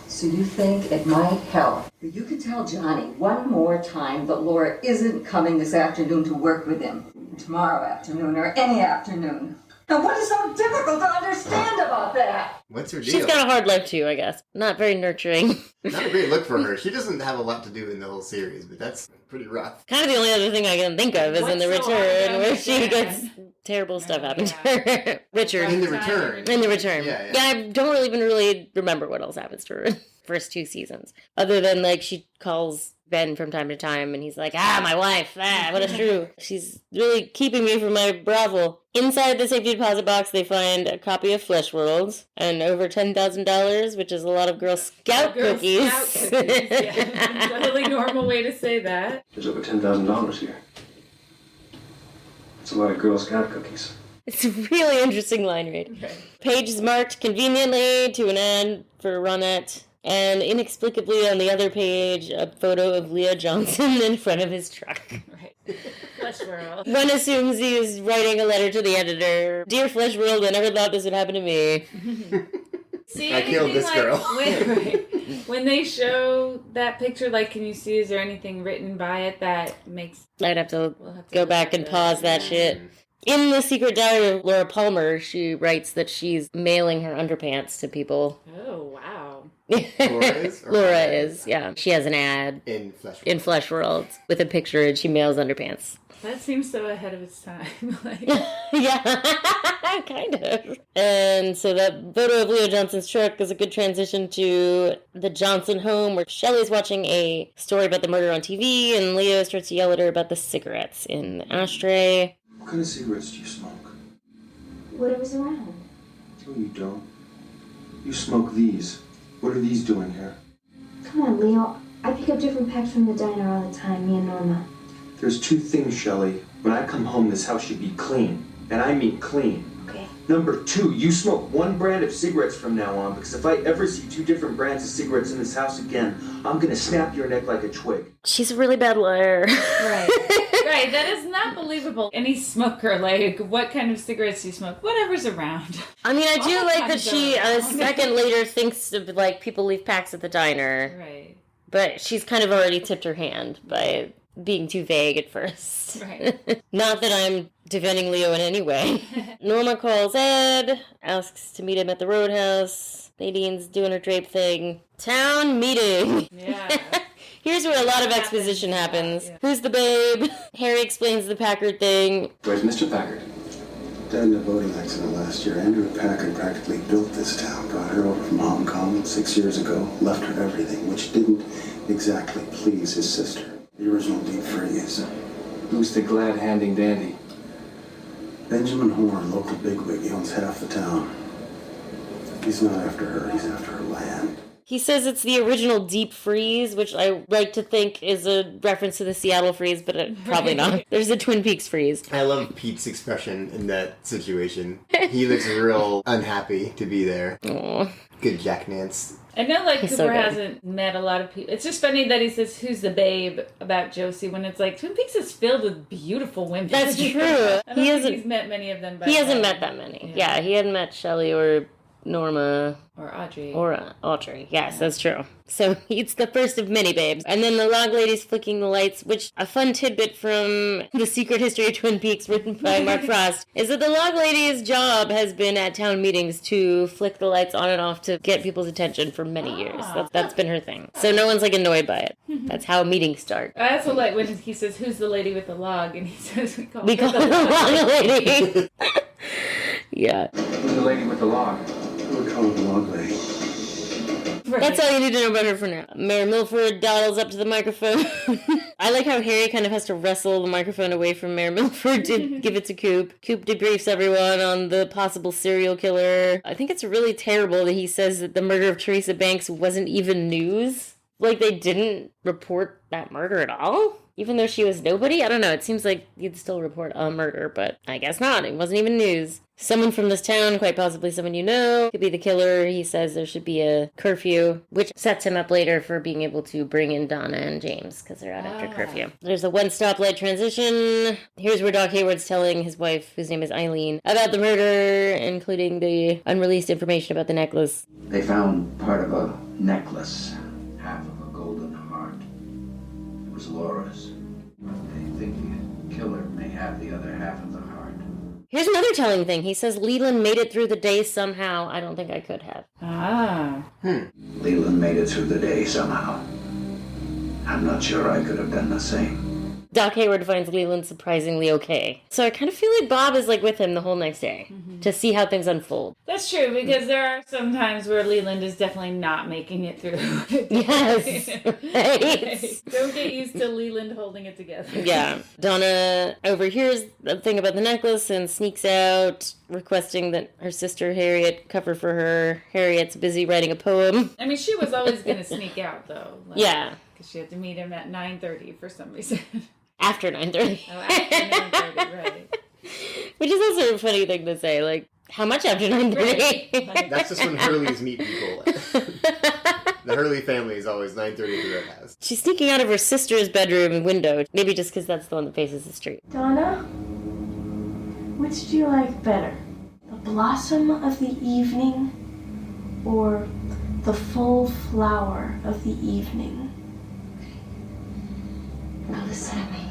So you think it might help? But you can tell Johnny one more time that Laura isn't coming this afternoon to work with him. Tomorrow afternoon or any afternoon. Now what is so difficult to understand about that? What's her deal? She's got a hard life too, I guess. Not very nurturing. Not a great look for her. She doesn't have a lot to do in the whole series, but that's pretty rough. Kind of the only other thing I can think of is in The Return, where she gets terrible stuff happen to her. Richard. In The Return. In The Return. Yeah. I don't even really remember what else happens to her in the first 2 seasons. Other than, like, she calls Ben from time to time, and he's like, my wife, what a shrew. She's really keeping me from my brothel. Inside the safety deposit box, they find a copy of Flesh World and over $10,000, which is a lot of Girl Scout cookies. Scout cookies, yeah. Totally normal way to say that. There's over $10,000 here. It's a lot of Girl Scout cookies. It's a really interesting line read. Right. Page is marked conveniently to an ad for Ronette. And inexplicably on the other page, a photo of Leo Johnson in front of his truck. Right. Flesh World. One assumes he is writing a letter to the editor. Dear Flesh World, I never thought this would happen to me. See, I killed this girl. When they show that picture, like, can you see, is there anything written by it that makes... I'd have to go back and pause that shit. In The Secret Diary of Laura Palmer, she writes that she's mailing her underpants to people. Oh, wow. Laura is? Laura is, yeah. She has an ad in Flesh World. In Flesh World with a picture, and she mails underpants. That seems so ahead of its time. Yeah, kind of. And so that photo of Leo Johnson's truck is a good transition to the Johnson home, where Shelley's watching a story about the murder on TV, and Leo starts to yell at her about the cigarettes in the ashtray. What kind of cigarettes do you smoke? Whatever's around. No, you don't. You smoke these. What are these doing here? Come on, Leo. I pick up different packs from the diner all the time, me and Norma. There's 2 things, Shelley. When I come home, this house should be clean. And I mean clean. Okay. Number 2, you smoke one brand of cigarettes from now on, because if I ever see 2 different brands of cigarettes in this house again, I'm gonna snap your neck like a twig. She's a really bad liar. Right. Right, that is not believable. Any smoker, like, what kind of cigarettes do you smoke? Whatever's around. I mean, I do All like that kinds she, are a around. second later, thinks of, like, people leave packs at the diner. Right. But she's kind of already tipped her hand by being too vague at first. Right. Not that I'm defending Leo in any way. Norma calls Ed, asks to meet him at the Roadhouse. Nadine's doing her drape thing. Town meeting. Yeah. Here's where a lot of exposition happens. Yeah. Who's the babe? Harry explains the Packard thing. Where's Mr. Packard? Dead in a boating accident last year. Andrew Packard practically built this town. Brought her over from Hong Kong 6 years ago. Left her everything, which didn't exactly please his sister. The original deep freeze. Who's the glad-handing dandy? Benjamin Horn, local bigwig. He owns half the town. He's not after her. He's after her land. He says it's the original deep freeze, which I like to think is a reference to the Seattle freeze, but probably not. There's a Twin Peaks freeze. I love Pete's expression in that situation. He looks real unhappy to be there. Aww. Good Jack Nance. I know, like, He's Cooper so good. hasn't met a lot of people. It's just funny that he says, who's the babe, about Josie, when it's like, Twin Peaks is filled with beautiful women. That's true. I don't think he's met many of them. He hasn't met that many. Yeah, he hadn't met Shelley or Norma. Or Audrey. Or Audrey. Yes, that's true. So it's the first of many babes. And then the log lady's flicking the lights, which a fun tidbit from The Secret History of Twin Peaks written by Mark Frost is that the log lady's job has been at town meetings to flick the lights on and off to get people's attention for many years. That's been her thing. So no one's like annoyed by it. That's how meetings start. I also like when he says, "Who's the lady with the log?" And he says, "We call her the log lady." Yeah. Who's the lady with the log? We'll call her the log lady. Right. That's all you need to know about her for now. Mayor Milford dawdles up to the microphone. I like how Harry kind of has to wrestle the microphone away from Mayor Milford to give it to Coop. Coop debriefs everyone on the possible serial killer. I think it's really terrible that he says that the murder of Teresa Banks wasn't even news. Like, they didn't report that murder at all? Even though she was nobody? I don't know. It seems like you'd still report a murder, but I guess not. It wasn't even news. Someone from this town, quite possibly someone you know, could be the killer. He says there should be a curfew, which sets him up later for being able to bring in Donna and James, because they're out after curfew. There's a one-stoplight transition. Here's where Doc Hayward's telling his wife, whose name is Eileen, about the murder, including the unreleased information about the necklace. They found part of a necklace, half of a golden heart. It was Laura's. They think the killer may have the other half of the heart. Here's another telling thing. He says Leland made it through the day somehow. I don't think I could have. Leland made it through the day somehow. I'm not sure I could have done the same. Doc Hayward finds Leland surprisingly okay. So I kind of feel like Bob is like with him the whole next day to see how things unfold. That's true, because there are some times where Leland is definitely not making it through. Yes. Right. Don't get used to Leland holding it together. Yeah. Donna overhears the thing about the necklace and sneaks out, requesting that her sister Harriet cover for her. Harriet's busy writing a poem. I mean, she was always going to sneak out, though. Yeah. Because she had to meet him at 9:30 for some reason. After 9:30. Oh, after 9:30, right. Which is also a funny thing to say, like, how much after 9:30? Right. That's just when Hurleys meet people. The Hurley family is always 9:30 at the Roadhouse. She's sneaking out of her sister's bedroom window, maybe just because that's the one that faces the street. Donna, which do you like better? The blossom of the evening or the full flower of the evening? Now listen to me.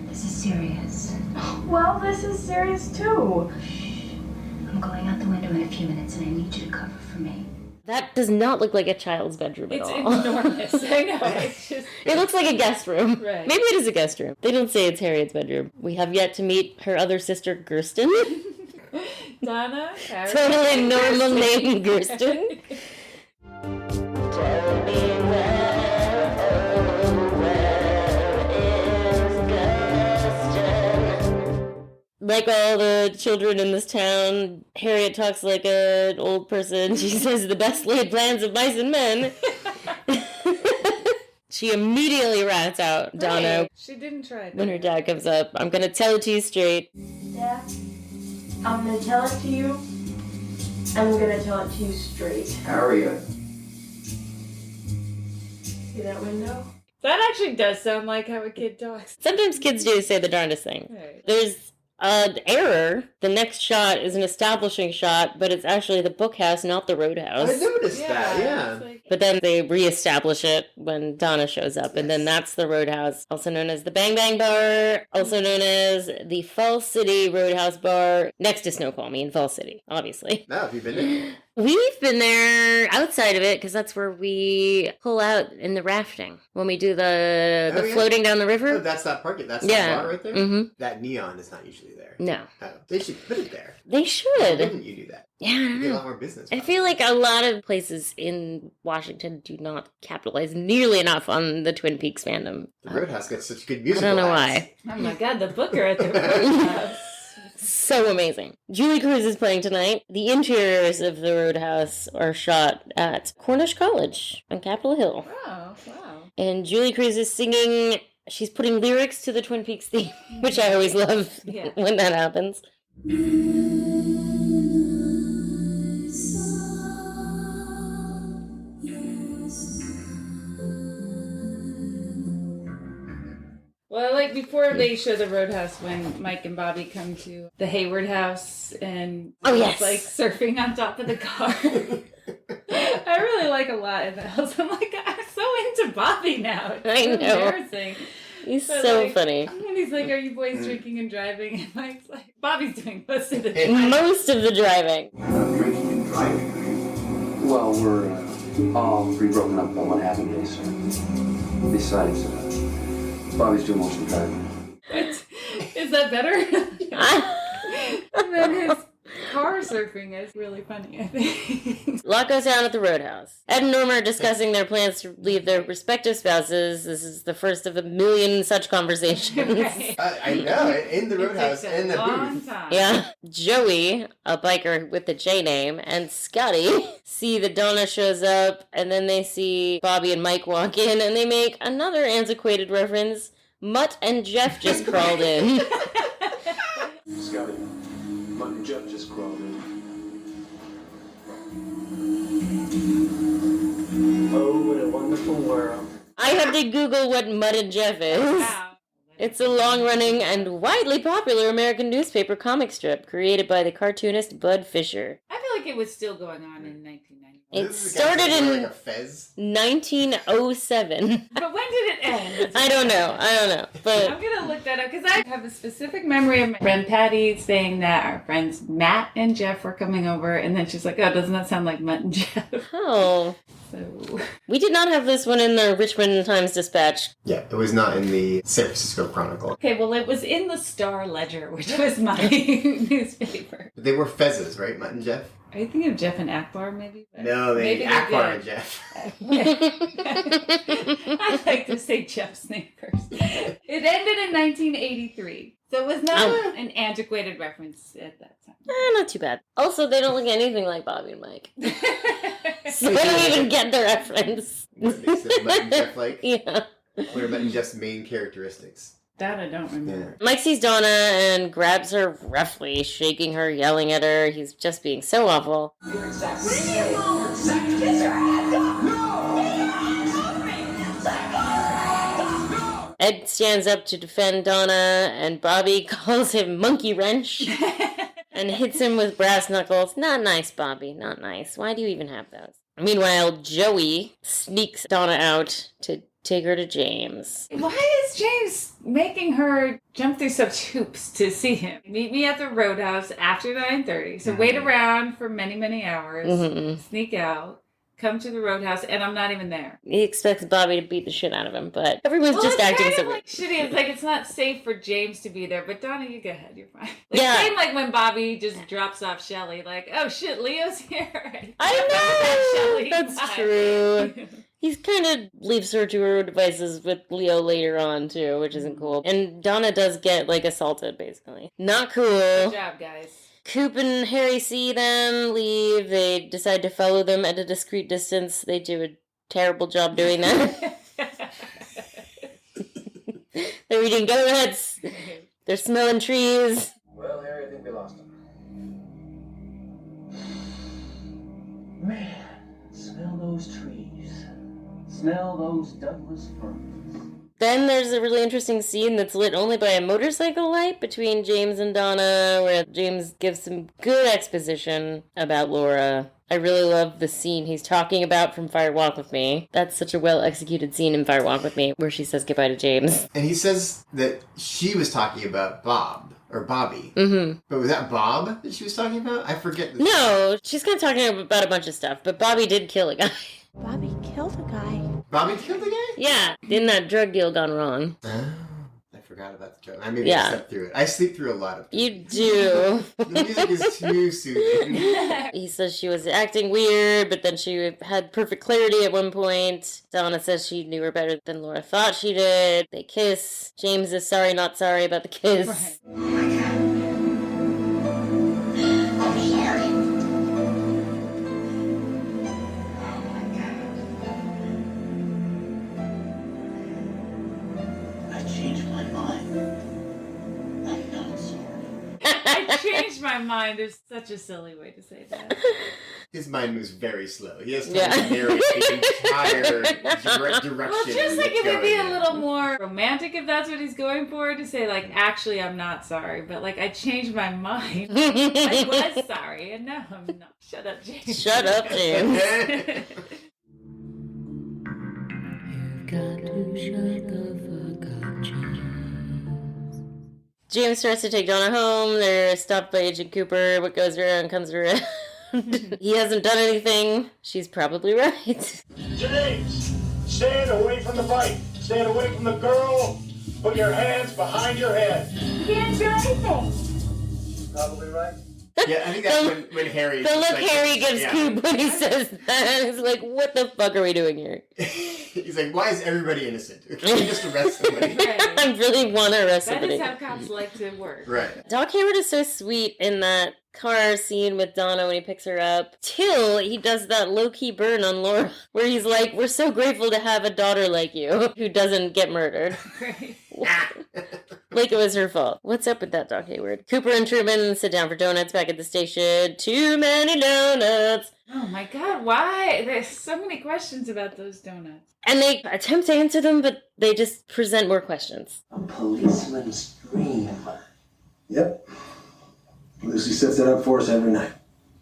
This is serious. Well, this is serious too. I'm going out the window in a few minutes and I need you to cover for me. That does not look like a child's bedroom at all. It's enormous. I know. It's just... It looks like a guest room. Right. Maybe it is a guest room. They don't say it's Harriet's bedroom. We have yet to meet her other sister, Gersten. Donna? Harriet. Totally normal name, Gersten. Tell me like all the children in this town, Harriet talks like an old person. She says the best laid plans of mice and men. She immediately rats out Donna. She didn't try. When her dad comes up, I'm going to tell it to you straight. Dad, I'm going to tell it to you. I'm going to tell it to you straight. Harriet. See that window? That actually does sound like how a kid talks. Sometimes kids do say the darndest thing. Right. There's an error. The next shot is an establishing shot, but it's actually the bookhouse, not the roadhouse. I noticed that, yeah. But then they reestablish it when Donna shows up, and then that's the Roadhouse, also known as the Bang Bang Bar, also known as the Fall City Roadhouse Bar, next to Snoqualmie in Fall City, obviously. No, have you been there? We've been there outside of it, because that's where we pull out in the rafting, when we do the floating down the river. Oh, that's that parking, that's that bar right there? Mm-hmm. That neon is not usually there. No. Oh, they should put it there. They should. Why didn't you do that? Yeah, I don't You get a know. lot more business. I feel like a lot of places in Washington do not capitalize nearly enough on the Twin Peaks fandom. The Roadhouse gets such good I musical don't know acts. why. Oh my god, the booker at the Roadhouse. So amazing. Julie Cruz is playing tonight. The interiors of the Roadhouse are shot at Cornish College on Capitol Hill. Oh, wow. And Julie Cruz is singing, she's putting lyrics to the Twin Peaks theme, which I always love when that happens. Well, like before they show the Roadhouse when Mike and Bobby come to the Hayward house and yes, like surfing on top of the car. I really like a lot in the house. I'm like, I'm so into Bobby now. It's I so know. embarrassing. He's But, so like, funny. And he's like, are you boys drinking and driving? And Mike's like, Bobby's doing most of the driving. Most of the driving. Drinking and driving? Well, we're all pretty broken up about what happened today, sir. Besides, Bobby's doing most of the driving. Is that better? And then his car surfing is really funny, I think. A lot goes down at the Roadhouse. Ed and Norma are discussing their plans to leave their respective spouses. This is the first of a million such conversations. Right. I know, in the Roadhouse, in the booth. Yeah. Joey, a biker with the J name, and Scotty see that Donna shows up, and then they see Bobby and Mike walk in, and they make another antiquated reference. Mutt and Jeff just crawled in. Scotty, Mutt and Jeff just crawled in. Oh, what a wonderful world. I had to Google what Mutt and Jeff is. Wow. It's a long-running and widely popular American newspaper comic strip created by the cartoonist Bud Fisher. I feel like it was still going on in 1990. It started in Like a fez. 1907. But when did it end? I don't know. But I'm going to look that up because I have a specific memory of my friend Patty saying that our friends Matt and Jeff were coming over, and then she's like, oh, doesn't that sound like Mutt and Jeff? oh. So We did not have this one in the Richmond Times-Dispatch. Yeah, it was not in the San Francisco Chronicle. Okay, well, it was in the Star Ledger, which was my newspaper. But they were fezzes, right, Mutt and Jeff? Are you thinking of Jeff and Akbar, maybe? No, Maybe Akbar did. and Jeff. I like to say Jeff's name first. It ended in 1983. So it was not an antiquated reference at that time. Not too bad. Also, they don't look anything like Bobby and Mike. So I don't even get the reference. What makes them Mutt and Jeff like? Yeah. What are Mutt and Jeff's main characteristics? That I don't remember. Mike sees Donna and grabs her roughly, shaking her, yelling at her. He's just being so awful. You're exactly Get your hands off! No! Ed stands up to defend Donna, and Bobby calls him Monkey Wrench and hits him with brass knuckles. Not nice, Bobby. Not nice. Why do you even have those? Meanwhile, Joey sneaks Donna out to take her to James. Why is James making her jump through such hoops to see him? Meet me at the Roadhouse after 9:30. So wait around for many, many hours. Sneak out. Come to the Roadhouse, and I'm not even there. He expects Bobby to beat the shit out of him, but everyone's just it's acting kind so of like shitty. It's like it's not safe for James to be there, but Donna, you go ahead. You're fine. Yeah. Same like when Bobby just drops off Shelly, like, oh shit, Leo's here. I know! That's Bye. true. He kind of leaves her to her own devices with Leo later on, too, which isn't cool. And Donna does get, like, assaulted, basically. Not cool. Good job, guys. Coop and Harry see them, leave. They decide to follow them at a discreet distance. They do a terrible job doing that. They're eating donuts. They're smelling trees. Well, Harry, I think we lost him. Man, smell those trees. Smell those Douglas firs. Then there's a really interesting scene that's lit only by a motorcycle light between James and Donna, where James gives some good exposition about Laura. I really love the scene he's talking about from Fire Walk With Me. That's such a well-executed scene in Fire Walk With Me, where she says goodbye to James. And he says that she was talking about Bob, or Bobby. Mm-hmm. But was that Bob that she was talking about? I forget. No, she's kind of talking about a bunch of stuff, but Bobby did kill a guy. Bobby killed a guy. Bobby killed the guy? Yeah, didn't that drug deal gone wrong? Oh, I forgot about the joke. I maybe slept through it. I sleep through a lot of things. You do. The music is too soothing. He says she was acting weird, but then she had perfect clarity at one point. Donna says she knew her better than Laura thought she did. They kiss. James is sorry, not sorry about the kiss. Right. I changed my mind. There's such a silly way to say that. His mind moves very slow. He has time to narrate the entire direction. Well, just like it would be a little more romantic if that's what he's going for, to say, like, actually, I'm not sorry, but, like, I changed my mind. I was sorry, and now I'm not. Shut up, James. Shut up, James. James starts to take Donna home. They're stopped by Agent Cooper. What goes around comes around. He hasn't done anything. She's probably right. James, stand away from the bike. Stand away from the girl. Put your hands behind your head. He didn't do anything. Probably right. Yeah, I think that's when Harry... The look Harry gives Coop when he says that. He's like, what the fuck are we doing here? He's like, why is everybody innocent? Can we just arrest somebody? I really want to arrest somebody. That is how cops like to work. Right. Doc Hayward is so sweet in that car scene with Donna when he picks her up, till he does that low-key burn on Laura, where he's like, we're so grateful to have a daughter like you, who doesn't get murdered. Right. Like it was her fault. What's up with that, Doc Hayward? Cooper and Truman sit down for donuts back at the station. Too many donuts. Oh my god, why? There's so many questions about those donuts. And they attempt to answer them, but they just present more questions. A policeman's dream. Yep. Lucy sets that up for us every night.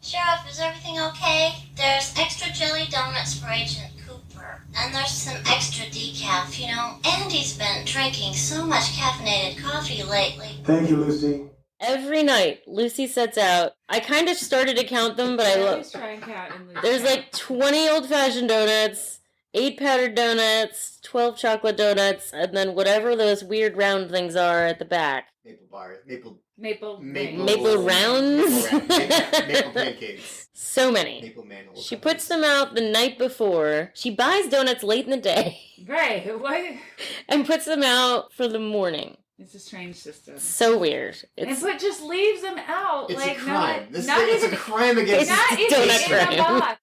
Sheriff, is everything okay? There's extra jelly donuts for Agent Cooper. And there's some extra decaf, you know. Andy's been drinking so much caffeinated coffee lately. Thank you, Lucy. Every night, Lucy sets out. I kind of started to count them, but I always try and count and lose. There's like 20 old-fashioned donuts, 8 powdered donuts, 12 chocolate donuts, and then whatever those weird round things are at the back. Maple bars. Maple rounds? Maple pancakes. So many. Maple manholes. She puts them out the night before. She buys donuts late in the day. Right. What? And puts them out for the morning. It's a strange system. So weird. But just leaves them out. It's like, a crime. It's a crime against donut crime.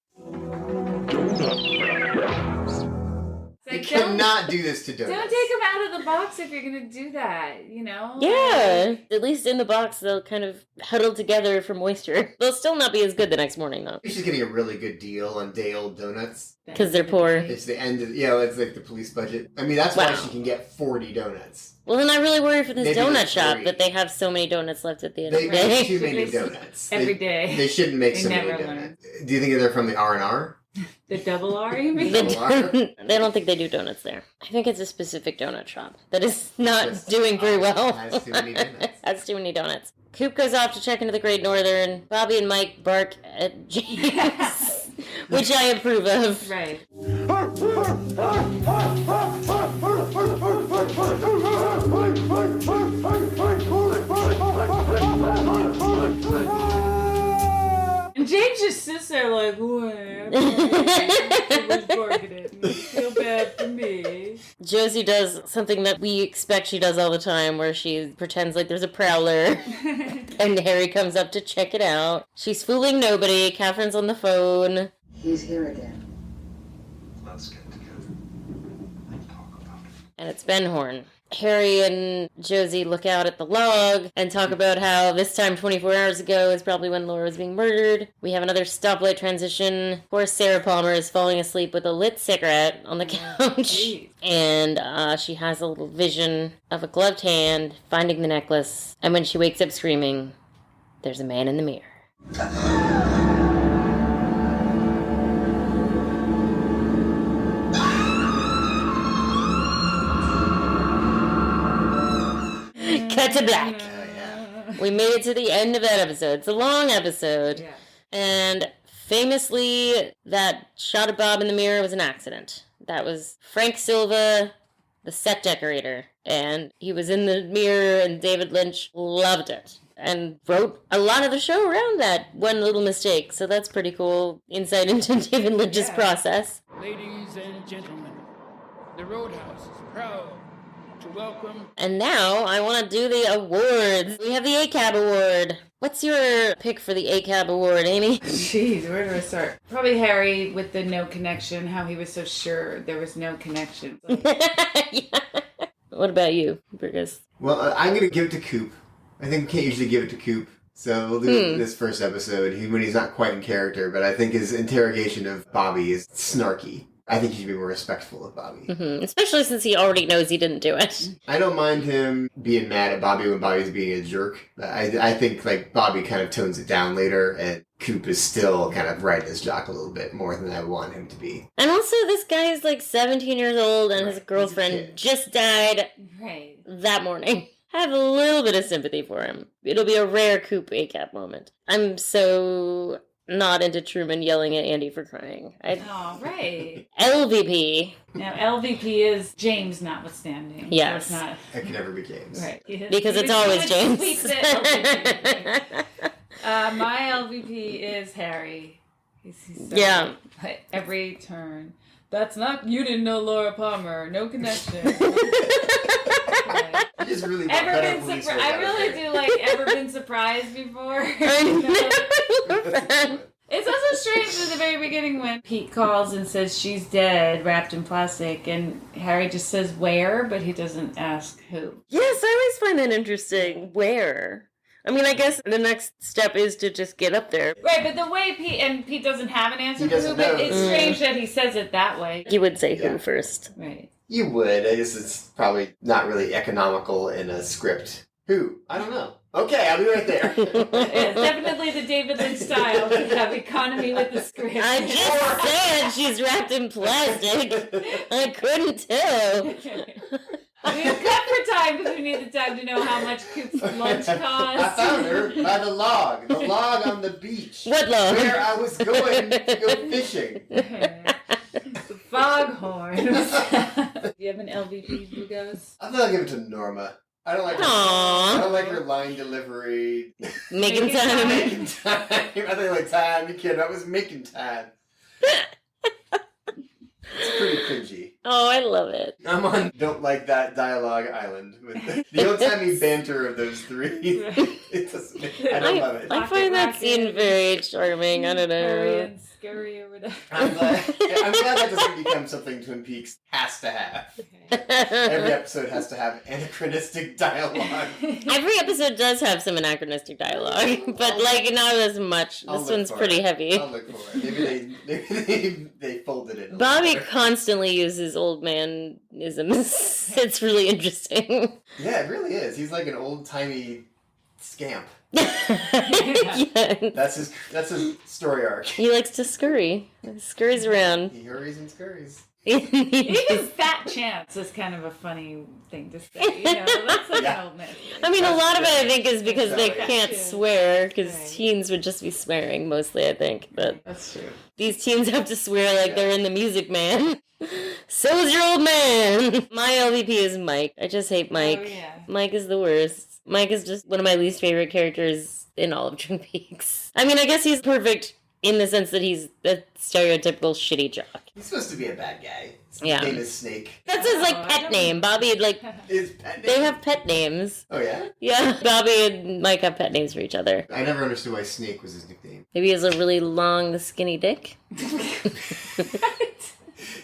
You cannot do this to donuts. Don't take them out of the box if you're going to do that, you know? Yeah. At least in the box, they'll kind of huddle together for moisture. They'll still not be as good the next morning, though. She's getting a really good deal on day-old donuts. Because they're poor. It's the end of... it's like the police budget. I mean, that's why she can get 40 donuts. Well, then I really worry for this Maybe donut shop that they have so many donuts left at the end of the day. They make too many donuts. Every day. They shouldn't make so many donuts. Do you think they're from the R&R? The double R, you mean? They don't think they do donuts there. I think it's a specific donut shop that is not doing very well. Has too many donuts. Has too many donuts. Coop goes off to check into the Great Northern. Bobby and Mike bark at James, which I approve of. Right. And James just sits there like, what? Feel bad for me. Josie does something that we expect she does all the time, where she pretends like there's a prowler, and Harry comes up to check it out. She's fooling nobody. Catherine's on the phone. He's here again. Let's get together. And it's Ben Horn. Harry and Josie look out at the log and talk about how this time 24 hours ago is probably when Laura was being murdered. We have another stoplight transition. Poor Sarah Palmer is falling asleep with a lit cigarette on the couch. And she has a little vision of a gloved hand finding the necklace. And when she wakes up screaming, there's a man in the mirror. Cut to black. We made it to the end of that episode. It's a long episode. Yeah. And famously, that shot of Bob in the mirror was an accident. That was Frank Silva, the set decorator. And he was in the mirror, and David Lynch loved it. And wrote a lot of the show around that one little mistake. So that's pretty cool insight into David Lynch's process. Ladies and gentlemen, the Roadhouse is proud to welcome... And now I want to do the awards. We have the ACAB award. What's your pick for the ACAB award, Amy? Jeez, where do I start? Probably Harry with the no connection, how he was so sure there was no connection. Yeah. What about you, Burgess? Well, I'm going to give it to Coop. I think we can't usually give it to Coop. So we'll do this first episode when he's not quite in character, but I think his interrogation of Bobby is snarky. I think he should be more respectful of Bobby. Mm-hmm. Especially since he already knows he didn't do it. I don't mind him being mad at Bobby when Bobby's being a jerk. I think like Bobby kind of tones it down later, and Coop is still kind of riding his jock a little bit more than I want him to be. And also, this guy is like 17 years old, and his girlfriend just died that morning. I have a little bit of sympathy for him. It'll be a rare Coop ACAP moment. I'm so not into Truman yelling at Andy for crying. Oh, right. LVP. Now, LVP is James notwithstanding. Yes. So it's not... It can never be James. Right. Because it's always James. My LVP is Harry. He's so at every turn. That's not... You didn't know Laura Palmer. No connection. I just really I really do like ever been surprised before. It's also strange at the very beginning when Pete calls and says she's dead, wrapped in plastic, and Harry just says where, but he doesn't ask who. Yes, I always find that interesting. Where? I mean, I guess the next step is to just get up there. Right, but the way Pete doesn't have an answer for who, but it's strange that he says it that way. You would say who first. Right. You would. I guess it's probably not really economical in a script. Who? I don't know. Okay, I'll be right there. It's definitely the David Lynch style to have economy with the script. I just said she's wrapped in plastic. I couldn't tell. We cut for time because we need the time to know how much Coop's lunch costs. I found her by the log on the beach. What log? Where I was going to go fishing. The foghorn. Do you have an LVP, Bugos? I thought I'd give it to Norma. I don't like her. Aww. I don't like her line delivery. Making time. Making time. I think like time. You kidding? I was making time. It's pretty cringy. Oh, I love it. I'm on don't like that dialogue island with the old-timey banter of those three. I don't love it. I find that scene very charming. I don't know. Scary or whatever. I'm glad that doesn't become something Twin Peaks has to have. Every episode has to have anachronistic dialogue. Every episode does have some anachronistic dialogue, but like not as much. This one's pretty heavy. I'll look for it. Maybe they folded it. Bobby constantly uses old man-isms. It's really interesting. Yeah, it really is. He's like an old-timey scamp. Yeah. That's his story arc. He likes to scurry. He scurries around. He hurries and scurries. Even Fat Chance is kind of a funny thing to say. You know, that's like an old man. I mean, a lot of it, I think, is because they can't swear, because teens would just be swearing mostly, I think. But that's true. These teens have to swear like they're in The Music Man. So is your old man. My LVP is Mike. I just hate Mike. Oh, yeah. Mike is the worst. Mike is just one of my least favorite characters in all of Twin Peaks. I mean, I guess he's perfect in the sense that he's a stereotypical shitty jock. He's supposed to be a bad guy. His Yeah. name is Snake. That's his, like, pet name. Bobby had, like... His pet name? They have pet names. Oh, yeah? Yeah, Bobby and Mike have pet names for each other. I never understood why Snake was his nickname. Maybe he has a really long, skinny dick.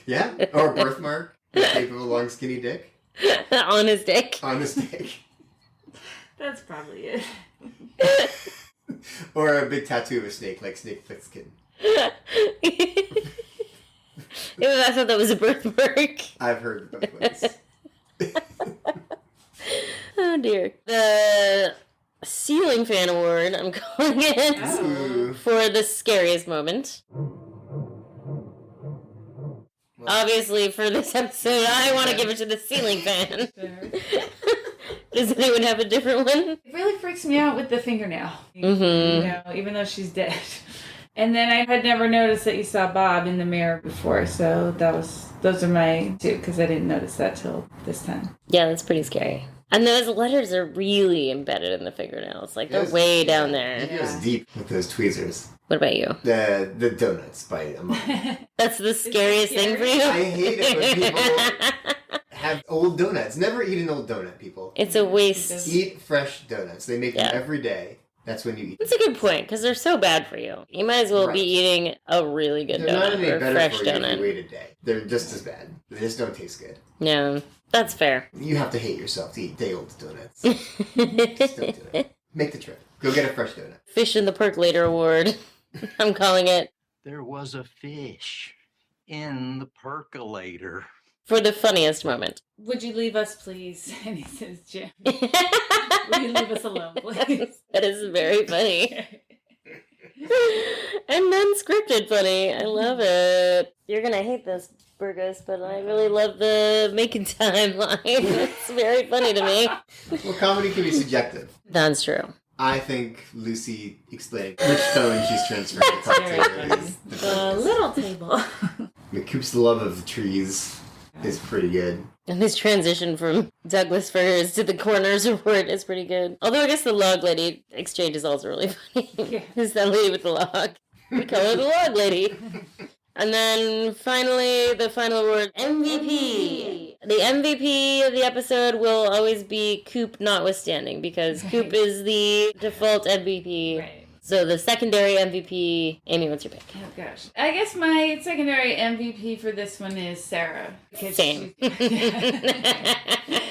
Yeah? Or a birthmark. The shape of a long, skinny dick. On his dick. On his dick. That's probably it. Or a big tattoo of a snake, like Snake Plissken. I thought that was a birthmark. I've heard both ways. Oh dear. The ceiling fan award, I'm calling it, for the scariest moment. Obviously, for this episode, I want to give it to the ceiling fan. Does anyone have a different one? It really freaks me out with the fingernail. Mm-hmm. You know, even though she's dead. And then I had never noticed that you saw Bob in the mirror before, so those are my two, because I didn't notice that till this time. Yeah, that's pretty scary. And those letters are really embedded in the fingernails. Like, they're way down there. He goes deep with those tweezers. What about you? The donuts by a monk. That's the scariest thing for you? I hate it when people have old donuts. Never eat an old donut, people. It's a waste. Eat fresh donuts. They make them every day. That's when you eat. That's a good point, because they're so bad for you. You might as well be eating a really good They're not donut any or a better fresh for you if donut. you wait a day. They're just as bad. They just don't taste good. Yeah, that's fair. You have to hate yourself to eat day-old donuts. Just don't do it. Make the trip. Go get a fresh donut. Fish in the Percolator Award. I'm calling it. There was a fish in the percolator. For the funniest moment. Would you leave us, please? And he says, Jim. Will you leave us alone, please? That is very funny. And unscripted funny. I love it. You're gonna hate this, Burgos, but I really love the making time line. It's very funny to me. Well, comedy can be subjective. That's true. I think Lucy explaining which phone she's transferring the part to is The little table. Coop's love of the trees is pretty good. And this transition from Douglas Firs to the Corners Report is pretty good. Although I guess the log lady exchange is also really funny. Yeah. Who's that lady with the log? We call her the log lady. And then finally, the final award, MVP. The MVP of the episode will always be Coop notwithstanding, because Coop is the default MVP. Right. So the secondary MVP, Amy, what's your pick? Oh, gosh. I guess my secondary MVP for this one is Sarah. Same. No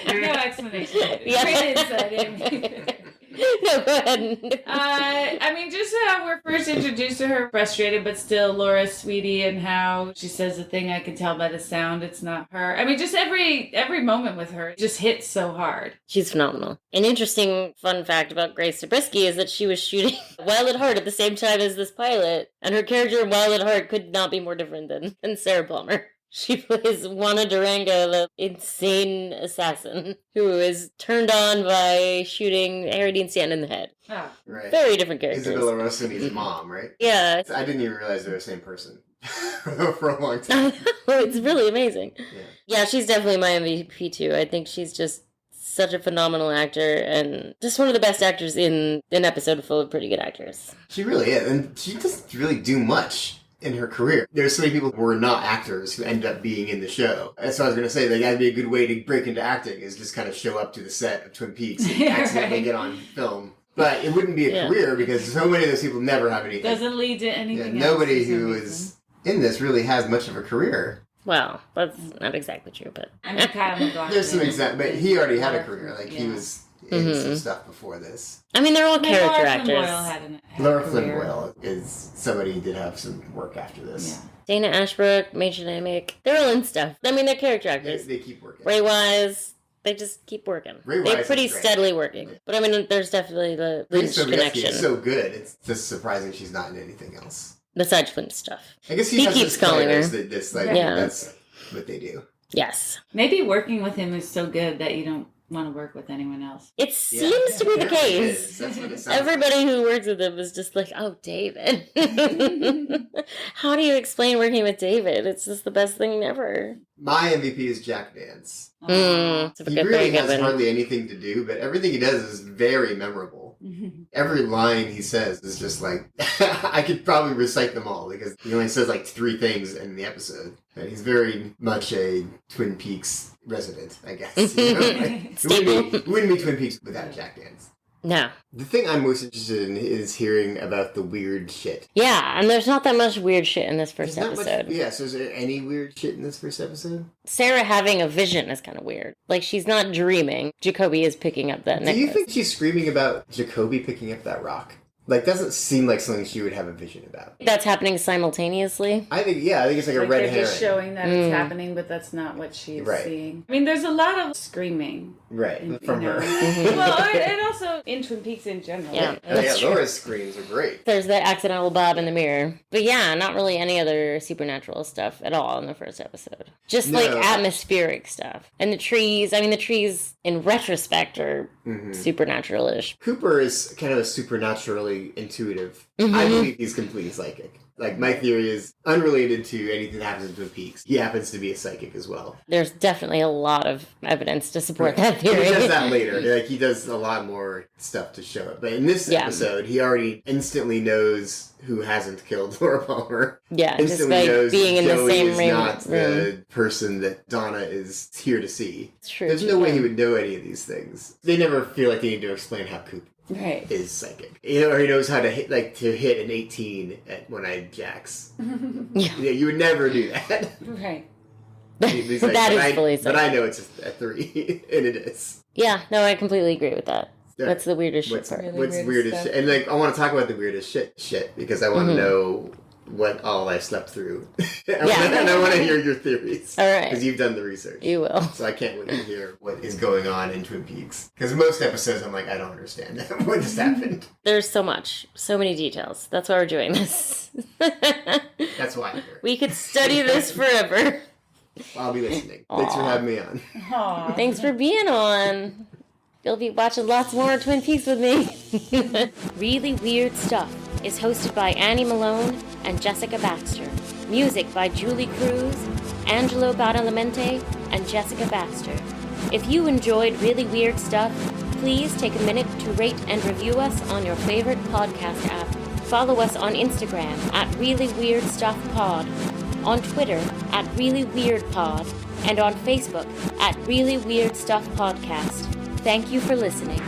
explanation. Yeah. Great insight, Amy. No, go ahead. I mean, just how we're first introduced to her, frustrated but still Laura's sweetie, and how she says the thing, I can tell by the sound it's not her. I mean, just every moment with her just hits so hard. She's phenomenal. An interesting fun fact about Grace Zabriskie is that she was shooting Wild at Heart at the same time as this pilot, and her character in Wild at Heart could not be more different than Sarah Palmer. She plays Juana Durango, the insane assassin, who is turned on by shooting Harry Dean Stanton in the head. Oh. Right. Very different characters. Isabella Rossini's mom, right? Yeah. I didn't even realize they were the same person for a long time. It's really amazing. Yeah, she's definitely my MVP too. I think she's just such a phenomenal actor and just one of the best actors in an episode full of pretty good actors. She really is, and she doesn't really do much in her career. There's so many people who are not actors who end up being in the show. That's what I was going to say. That'd be a good way to break into acting, is just kind of show up to the set of Twin Peaks and accidentally get on film. But it wouldn't be a career because so many of those people never have anything. Doesn't lead to anything else. Nobody who is in this really has much of a career. Well, that's not exactly true, but... I mean, Kyle MacLachlan. There's some but he already had a career. Like, he was in some stuff before this. I mean, they're all character actors. Laura Flynn Boyle is somebody who did have some work after this. Yeah. Dana Ashbrook, Major Damick, they're all in stuff. I mean, they're character actors. They keep working. Ray Wise, they just keep working. Ray They're Wise pretty is great. steadily working. But I mean, there's definitely the Lynch connection. Is so good. It's just surprising she's not in anything else. Besides Flynn stuff. I guess he keeps calling her. That's what they do. Yes. Maybe working with him is so good that you don't want to work with anyone else. It seems to be the case. That's what it sounds Everybody who works with him is just like, oh, David. How do you explain working with David? It's just the best thing ever. My MVP is Jack Vance. He really has hardly anything to do, but everything he does is very memorable. Every line he says is just like, I could probably recite them all because he only says like 3 things in the episode. And he's very much a Twin Peaks resident, I guess. You know? It wouldn't be Twin Peaks without Jack Vance. No. The thing I'm most interested in is hearing about the weird shit. Yeah, and there's not that much weird shit in this first episode. So is there any weird shit in this first episode? Sarah having a vision is kind of weird. Like, she's not dreaming. Jacoby is picking up that necklace. Do you think she's screaming about Jacoby picking up that rock? Like, doesn't seem like something she would have a vision about. That's happening simultaneously? I think it's like a red herring. They're just showing that it's happening, but that's not what she's seeing. I mean, there's a lot of screaming. Right, from her. Well, and also in Twin Peaks in general. Yeah, Laura's screams are great. There's the accidental bob in the mirror. But yeah, not really any other supernatural stuff at all in the first episode. Just like atmospheric stuff. And the trees in retrospect are supernatural-ish. Cooper is kind of a supernaturally intuitive. I believe he's completely psychic. Like, my theory is unrelated to anything that happens in Twin Peaks. He happens to be a psychic as well. There's definitely a lot of evidence to support that theory. He does that later. Like, he does a lot more stuff to show it. But in this episode, he already instantly knows who hasn't killed Laura Palmer. Yeah, instantly just by knows being in Joey the same is room. not the person that Donna is here to see. It's true. There's no way he would know any of these things. They never feel like they need to explain how Coop is psychic. Or he knows how to hit an 18 at one-eyed jacks. You would never do that. Right. That is fully psychic. But I know it's a 3, and it is. Yeah, no, I completely agree with that. What's the weirdest shit part? What's weirdest shit? And like, I want to talk about the weirdest shit because I want to know what all I slept through. And I want to hear your theories. All right. Because you've done the research. You will. So I can't wait to hear what is going on in Twin Peaks. Because most episodes I'm like, I don't understand what just happened. There's so much. So many details. That's why we're doing this. That's why I'm here. We could study this forever. I'll be listening. Thanks for having me on. Aww. Thanks for being on. You'll be watching lots more Twin Peaks with me. Really Weird Stuff is hosted by Annie Malone and Jessica Baxter. Music by Julie Cruz, Angelo Badalamenti, and Jessica Baxter. If you enjoyed Really Weird Stuff, please take a minute to rate and review us on your favorite podcast app. Follow us on Instagram at Really Weird Stuff Pod, on Twitter at Really Weird Pod, and on Facebook at Really Weird Stuff Podcast. Thank you for listening.